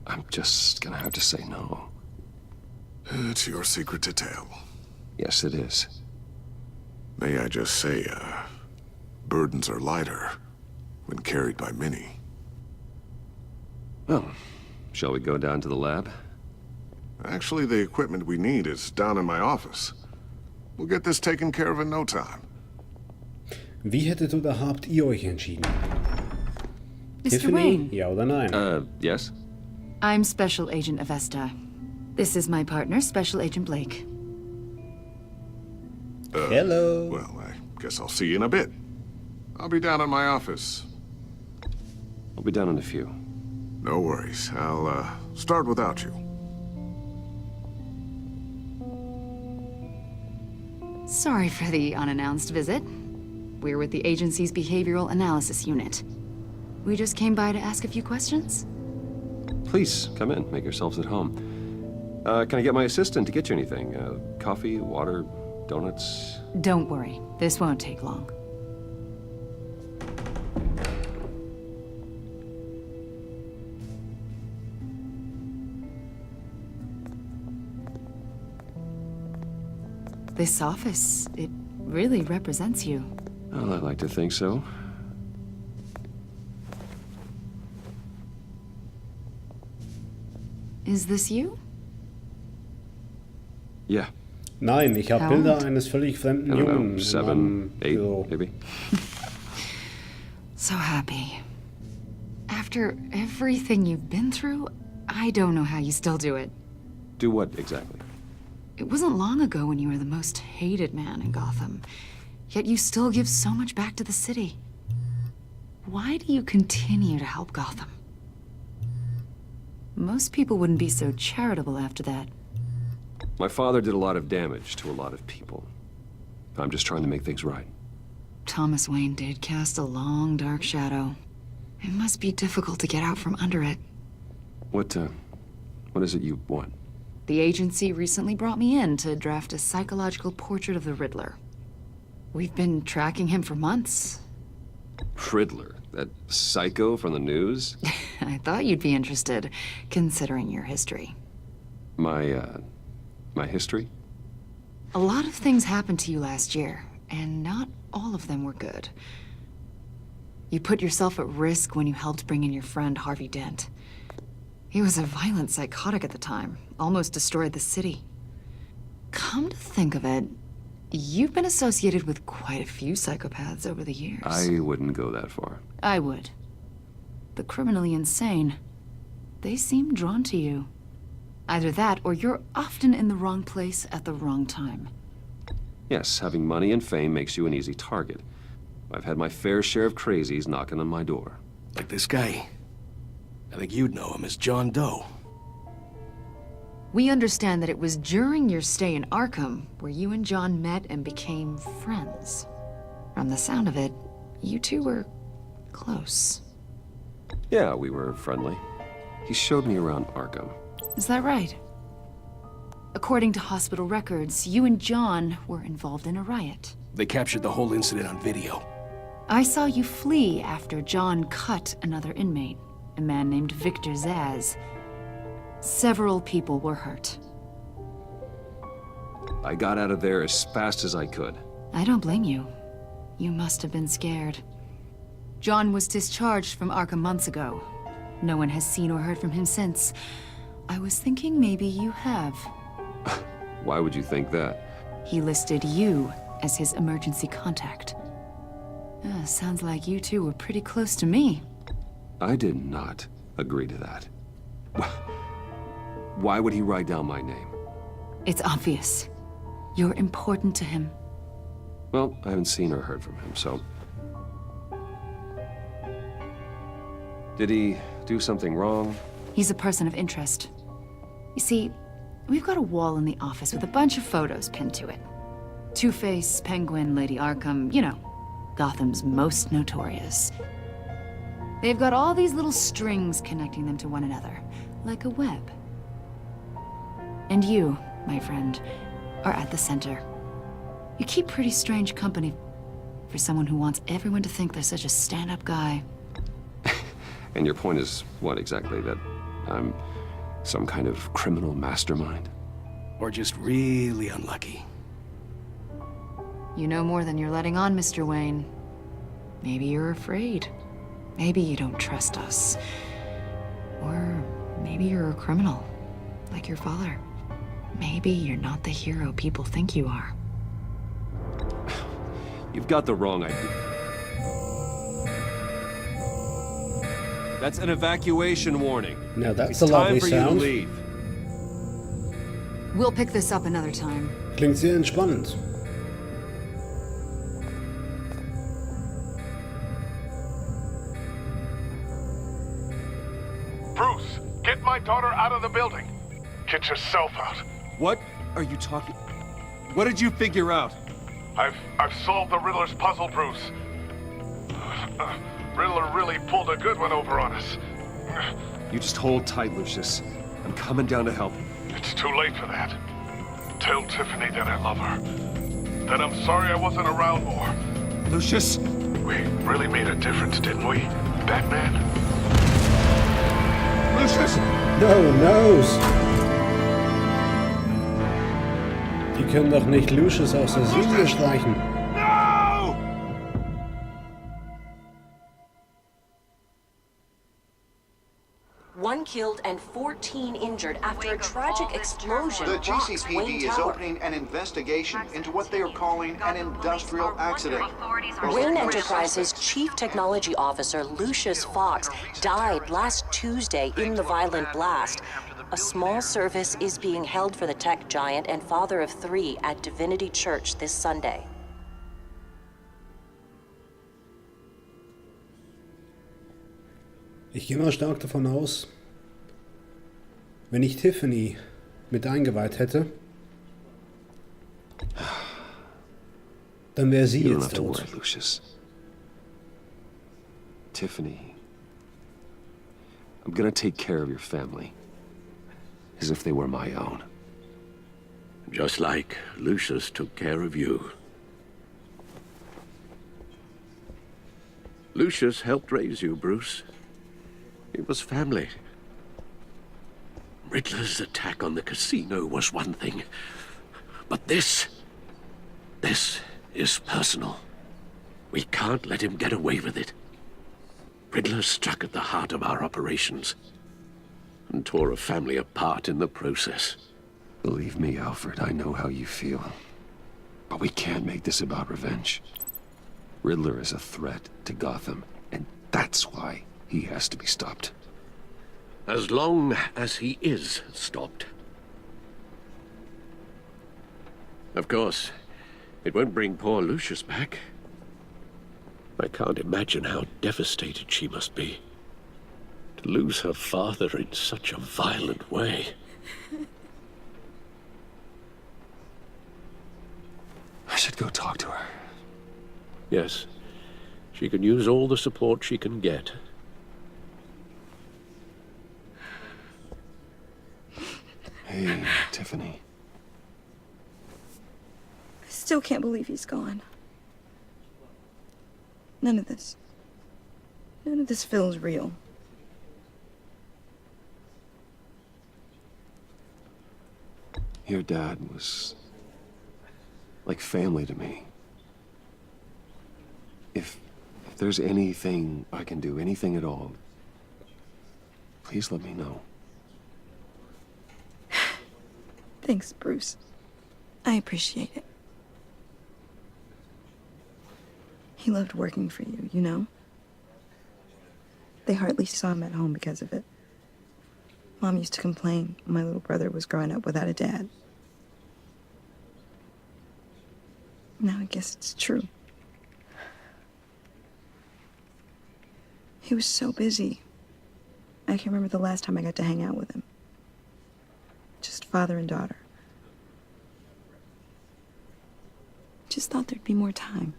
I'm just gonna have to say no. It's your secret to tell. Yes, it is. May I just say, burdens are lighter when carried by many. Well, shall we go down to the lab? Actually, the equipment we need is down in my office. We'll get this taken care of in no time. Wie hättet oder habt ihr euch entschieden? Mr. Tiffany, Wayne. ja oder nein? Yes? I'm Special Agent Avesta. This is my partner, Special Agent Blake. Hello. Well, I guess I'll see you in a bit. I'll be down in my office. I'll be down in a few. No worries. I'll, start without you. Sorry for the unannounced visit. We're with the agency's behavioral analysis unit. We just came by to ask a few questions. Please, come in. Make yourselves at home. Can I get my assistant to get you anything? Coffee, water, donuts? Don't worry. This won't take long. This office, it really represents you. Well, I'd like to think so. Is this you? Yeah. Nein, ich habe Bilder eines völlig fremden I don't Jungen. know, 7, 8, maybe. So happy. After everything you've been through, I don't know how you still do it. Do what exactly? It wasn't long ago when you were the most hated man in Gotham, yet you still give so much back to the city. Why do you continue to help Gotham? Most people wouldn't be so charitable after that. My father did a lot of damage to a lot of people. I'm just trying to make things right. Thomas Wayne did cast a long, dark shadow. It must be difficult to get out from under it. What is it you want? The agency recently brought me in to draft a psychological portrait of the Riddler. We've been tracking him for months. Riddler? That psycho from the news? I thought you'd be interested, considering your history. My history? A lot of things happened to you last year, and not all of them were good. You put yourself at risk when you helped bring in your friend Harvey Dent. He was a violent psychotic at the time, almost destroyed the city. Come to think of it, you've been associated with quite a few psychopaths over the years. I wouldn't go that far. I would. The criminally insane, they seem drawn to you. Either that, or you're often in the wrong place at the wrong time. Yes, having money and fame makes you an easy target. I've had my fair share of crazies knocking on my door. Like this guy. I think you'd know him as John Doe. We understand that it was during your stay in Arkham where you and John met and became friends. From the sound of it, you two were close. Yeah, we were friendly. He showed me around Arkham. Is that right? According to hospital records, you and John were involved in a riot. They captured the whole incident on video. I saw you flee after John cut another inmate, a man named Victor Zaz. Several people were hurt. I got out of there as fast as I could. I don't blame you. You must have been scared. John was discharged from Arkham months ago. No one has seen or heard from him since. I was thinking maybe you have. Why would you think that? He listed you as his emergency contact. Sounds like you two were pretty close to me. I did not agree to that. Why would he write down my name? It's obvious. You're important to him. Well, I haven't seen or heard from him, so... Did he do something wrong? He's a person of interest. You see, we've got a wall in the office with a bunch of photos pinned to it. Two-Face, Penguin, Lady Arkham, you know, Gotham's most notorious. They've got all these little strings connecting them to one another, like a web. And you, my friend, are at the center. You keep pretty strange company for someone who wants everyone to think they're such a stand-up guy. And your point is what exactly? That I'm some kind of criminal mastermind? Or just really unlucky? You know more than you're letting on, Mr. Wayne. Maybe you're afraid. Maybe you don't trust us. Or maybe you're a criminal, like your father. Maybe you're not the hero people think you are. You've got the wrong idea. That's an evacuation warning. Now that's it's a lovely time for sound. you to leave. We'll pick this up another time. Klingt sehr entspannend. Bruce, get my daughter out of the building. Get yourself out. What are you talking? What did you figure out? I've solved the Riddler's puzzle, Bruce. Riddler really pulled a good one over on us. You just hold tight, Lucius. I'm coming down to help. It's too late for that. Tell Tiffany that I love her. That I'm sorry I wasn't around more. Lucius? We really made a difference, didn't we, Batman? Lucius! No, nose! Die können doch nicht Lucius aus der Serie streichen. No! One killed and 14 injured after a tragic explosion The rocks Wayne GCPD is Tower. opening an investigation into what they are calling an industrial accident. Wayne Enterprises' chief technology officer, Lucius Fox, died last Tuesday in the violent blast. A small service is being held for the tech giant and father of 3 at Divinity Church this Sunday. Ich gehe mal stark davon aus, wenn ich Tiffany mit eingeweiht hätte, dann wäre sie You don't jetzt have to tot. worry, Lucius. Tiffany, I'm gonna take care of your family. As if they were my own. Just like Lucius took care of you. Lucius helped raise you, Bruce. It was family. Riddler's attack on the casino was one thing. But this is personal. We can't let him get away with it. Riddler struck at the heart of our operations and tore a family apart in the process. Believe me, Alfred, I know how you feel. But we can't make this about revenge. Riddler is a threat to Gotham, and that's why he has to be stopped. As long as he is stopped. Of course, it won't bring poor Lucius back. I can't imagine how devastated she must be. To lose her father in such a violent way. I should go talk to her. Yes, she can use all the support she can get. Hey, Tiffany. I still can't believe he's gone. None of this feels real. Your dad was like family to me. If there's anything I can do, anything at all, please let me know. Thanks, Bruce. I appreciate it. He loved working for you, you know? They hardly saw him at home because of it. Mom used to complain my little brother was growing up without a dad. Now I guess it's true. He was so busy. I can't remember the last time I got to hang out with him. Just father and daughter. Just thought there'd be more time.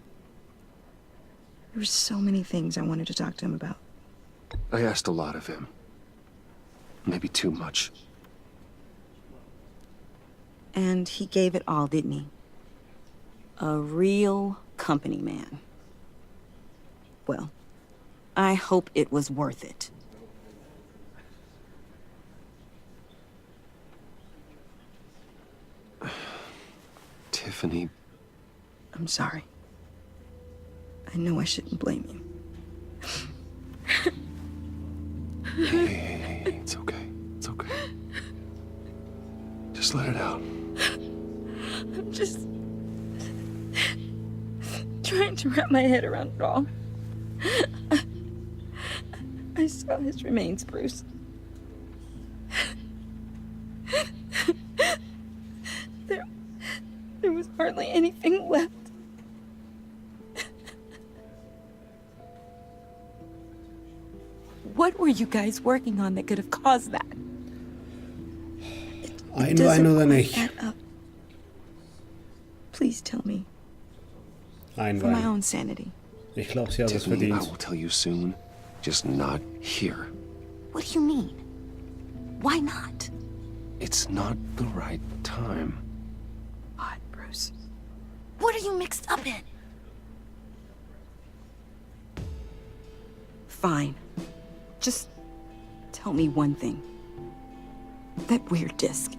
There were so many things I wanted to talk to him about. I asked a lot of him. Maybe too much. And he gave it all, didn't he? A real company man. Well, I hope it was worth it. Tiffany. I'm sorry. I know I shouldn't blame you. Hey, it's okay. It's okay. Just let it out. I'm just trying to wrap my head around it all. I saw his remains, Bruce. There was hardly anything left. What were you guys working on that could have caused that? Einwein oder nicht? Please tell me. Einwein. For my own sanity. Ich glaube, sie hat es Tiffany, I verdient. will tell you soon. Just not here. What do you mean? Why not? It's not the right time. God, Bruce. What are you mixed up in? Fine. Just tell me one thing. That weird disc.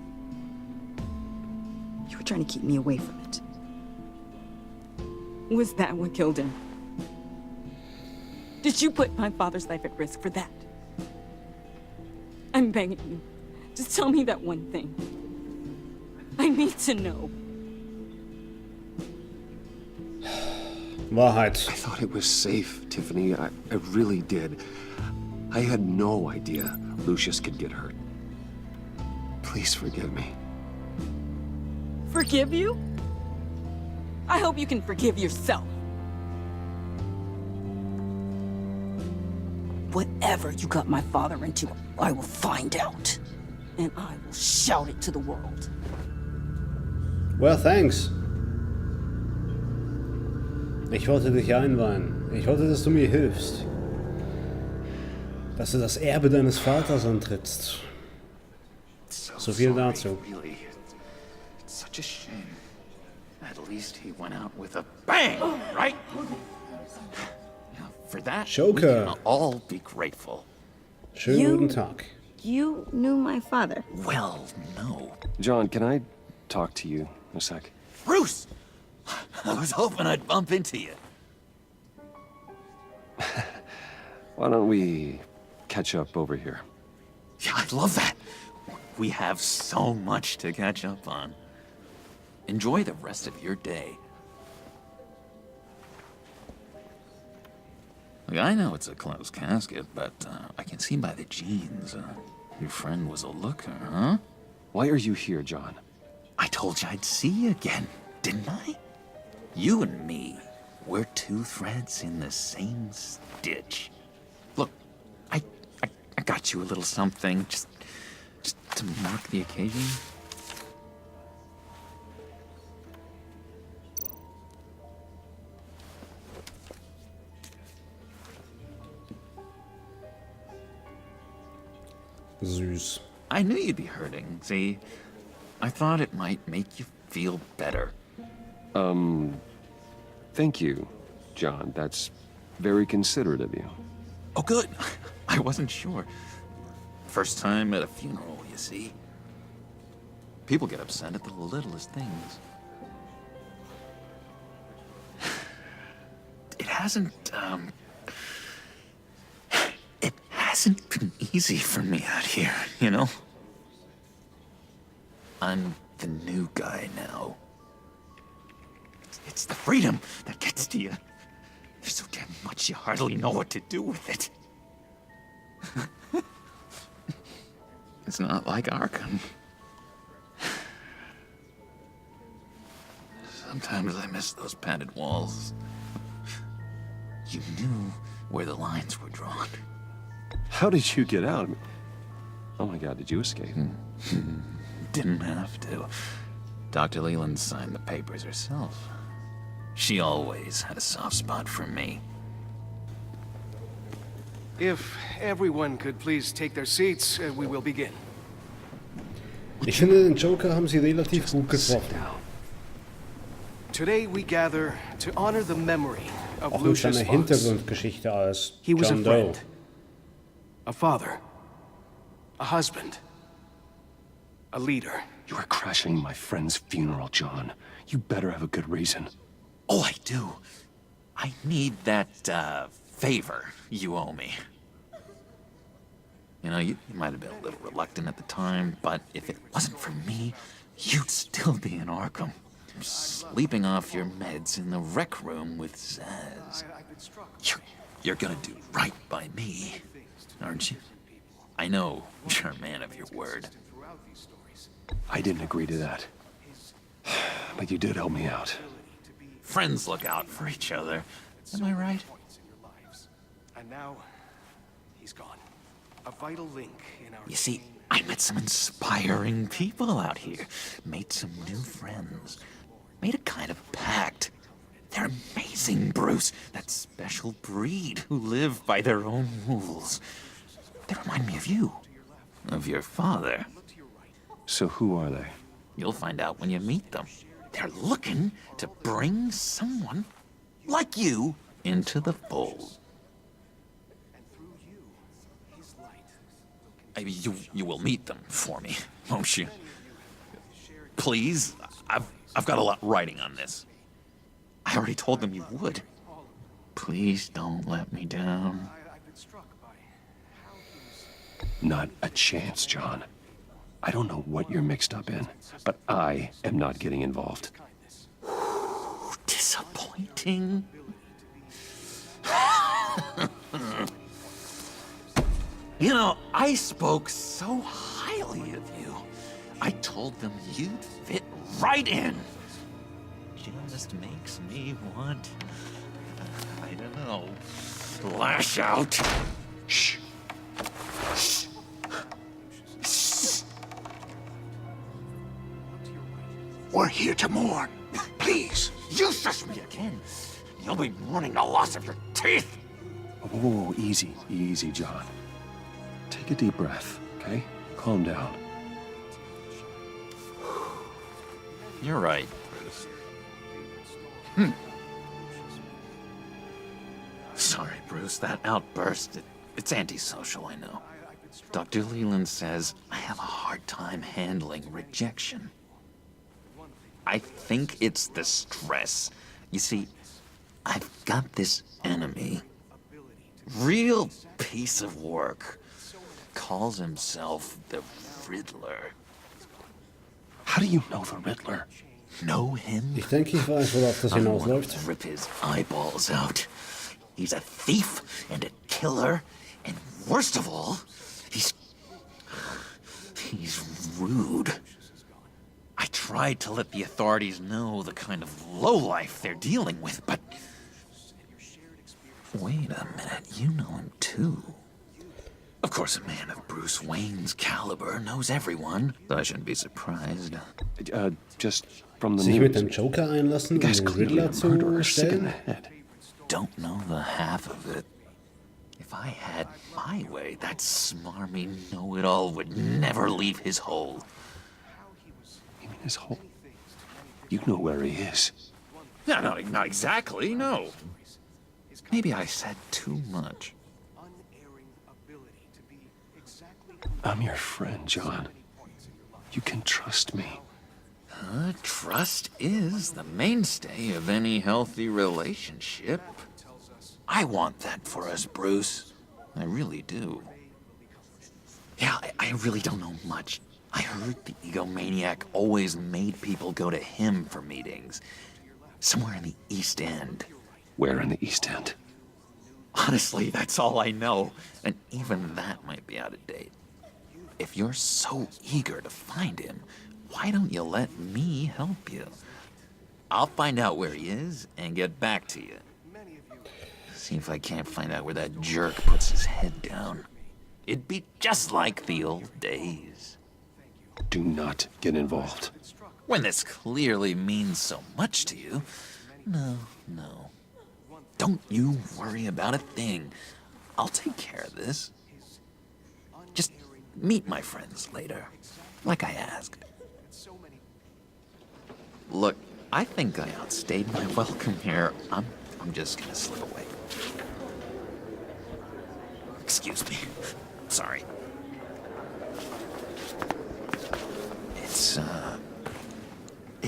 You were trying to keep me away from it. Was that what killed him? Did you put my father's life at risk for that? I'm begging you. Just tell me that one thing. I need to know. Wahrheit. I thought it was safe, Tiffany. I really did. I had no idea Lucius could get hurt. Please forgive me. Forgive you? I hope you can forgive yourself. Whatever you got my father into, I will find out. And I will shout it to the world. Well, thanks. Ich wollte dich einweihen. Ich wollte, dass du mir hilfst. Dass du das Erbe deines Vaters antrittst. So viel dazu. Really. It's such a shame. At least he went out with a bang, right? Now, for that, Joker. we can all be grateful. Schönen guten Tag. You knew my father. Well, no. John, can I talk to you a sec? Bruce! I was hoping I'd bump into you. Why don't we catch up over here? Yeah, I'd love that. We have so much to catch up on. Enjoy the rest of your day. Look, I know it's a closed casket, but I can see by the jeans. Your friend was a looker, huh? Why are you here, John? I told you I'd see you again, didn't I? You and me, we're two threads in the same stitch. Look, I got you a little something, just to mark the occasion. Süß. I knew you'd be hurting, see? I thought it might make you feel better. Thank you, John. That's very considerate of you. Oh, good. I wasn't sure. First time at a funeral, you see. People get upset at the littlest things. It hasn't been easy for me out here, you know? I'm the new guy now. It's the freedom that gets to you. There's so damn much you hardly know what to do with it. It's not like Arkham. Sometimes I miss those padded walls. You knew where the lines were drawn. How did you get out? Oh my God, did you escape? Didn't have to. Dr. Leland signed the papers herself. She always had a soft spot for me. If everyone could please take their seats, we will begin. Ich finde, den Joker haben sie relativ gut getroffen. Today we gather to honor the memory of Auch mit Lucius seiner Fox. Hintergrundgeschichte als He was a John Doe. friend, a father, a husband, a leader. You are crashing my friend's funeral, John. You better have a good reason. Oh, I do. I need that, favor you owe me. You know, you might have been a little reluctant at the time, but if it wasn't for me, you'd still be in Arkham. Sleeping off your meds in the rec room with Zaz. You're gonna do right by me, aren't you? I know you're a man of your word. I didn't agree to that. But you did help me out. Friends look out for each other. Am I right? And now, he's gone. A vital link in our... You see, I met some inspiring people out here. Made some new friends. Made a kind of pact. They're amazing, Bruce. That special breed who live by their own rules. They remind me of you. Of your father. So who are they? You'll find out when you meet them. They're looking to bring someone like you into the fold. You will meet them for me, won't you? Please, I've got a lot writing on this. I already told them you would. Please don't let me down. Not a chance, John. I don't know what you're mixed up in, but I am not getting involved. Disappointing. You know, I spoke so highly of you. I told them you'd fit right in. Just makes me want, I don't know, lash out. Shh. Shh. Shh. We're here to mourn. Please. You shush me again. You'll be mourning the loss of your teeth. Whoa, easy, easy, John. Take a deep breath, okay? Calm down. You're right, Bruce. Sorry, Bruce, that outburst, it's antisocial, I know. Dr. Leland says I have a hard time handling rejection. I think it's the stress. You see, I've got this enemy. Real piece of work. Calls himself the Riddler. How do you know the Riddler? Know him? Ich denke, ich weiß, worauf das hinausläuft. Rip his eyeballs out. He's a thief and a killer, and worst of all, he's rude. I tried to let the authorities know the kind of lowlife they're dealing with, but... Wait a minute, you know him too. Of course, a man of Bruce Wayne's caliber knows everyone, so I shouldn't be surprised. Just from the Sich news. mit dem Joker einlassen, um den Riddler zu stellen? Don't know the half of it. If I had my way, that smarmy know-it-all would never leave his hole. You mean his hole? You know where he is. No, not exactly, no. Maybe I said too much. I'm your friend, John. You can trust me. Trust is the mainstay of any healthy relationship. I want that for us, Bruce. I really do. Yeah, I really don't know much. I heard the egomaniac always made people go to him for meetings. Somewhere in the East End. Where in the East End? Honestly, that's all I know. And even that might be out of date. If you're so eager to find him, why don't you let me help you? I'll find out where he is and get back to you. See if I can't find out where that jerk puts his head down. It'd be just like the old days. Do not get involved. When this clearly means so much to you. No. Don't you worry about a thing. I'll take care of this. Just meet my friends later, like I asked. Look, I think I outstayed my welcome here. I'm just gonna slip away. Excuse me. Sorry. It's,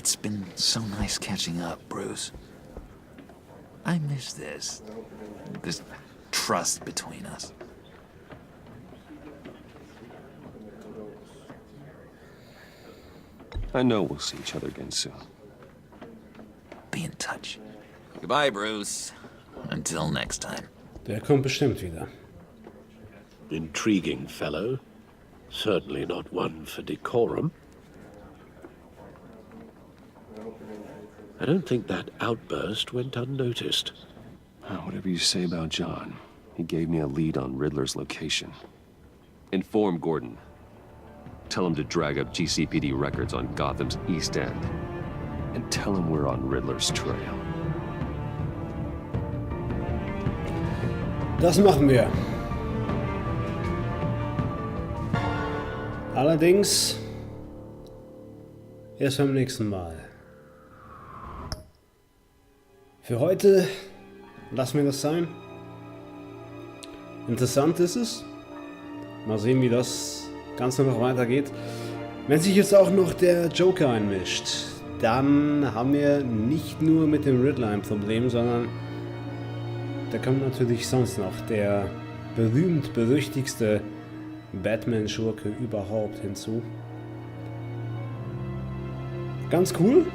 It's been so nice catching up, Bruce. I miss this trust between us. I know we'll see each other again soon. Be in touch. Goodbye, Bruce. Until next time. Der kommt bestimmt wieder. Intriguing fellow. Certainly not one for decorum. I don't think that outburst went unnoticed. Whatever you say about John, he gave me a lead on Riddler's location. Inform Gordon. Tell him to drag up GCPD records on Gotham's East End. And tell him we're on Riddler's trail. Das machen wir. Allerdings erst beim nächsten Mal. Für heute lassen wir das sein. Interessant ist es. Mal sehen, wie das Ganze noch weitergeht. Wenn sich jetzt auch noch der Joker einmischt, dann haben wir nicht nur mit dem Riddler ein Problem, sondern da kommt natürlich sonst noch der berühmt-berüchtigste Batman-Schurke überhaupt hinzu. Ganz cool.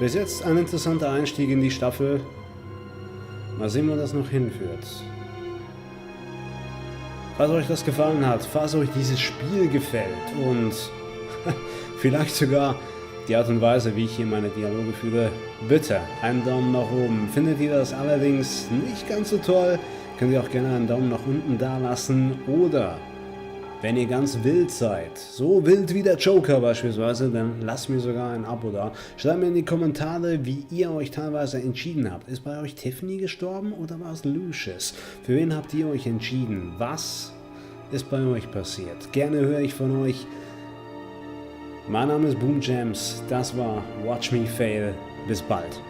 Bis jetzt ein interessanter Einstieg in die Staffel. Mal sehen, wo das noch hinführt. Falls euch das gefallen hat, falls euch dieses Spiel gefällt und vielleicht sogar die Art und Weise, wie ich hier meine Dialoge führe, bitte einen Daumen nach oben. Findet ihr das allerdings nicht ganz so toll, könnt ihr auch gerne einen Daumen nach unten da lassen. Oder wenn ihr ganz wild seid, so wild wie der Joker beispielsweise, dann lasst mir sogar ein Abo da. Schreibt mir in die Kommentare, wie ihr euch teilweise entschieden habt. Ist bei euch Tiffany gestorben oder war es Lucius? Für wen habt ihr euch entschieden? Was ist bei euch passiert? Gerne höre ich von euch. Mein Name ist Boom Jams, das war Watch Me Fail. Bis bald.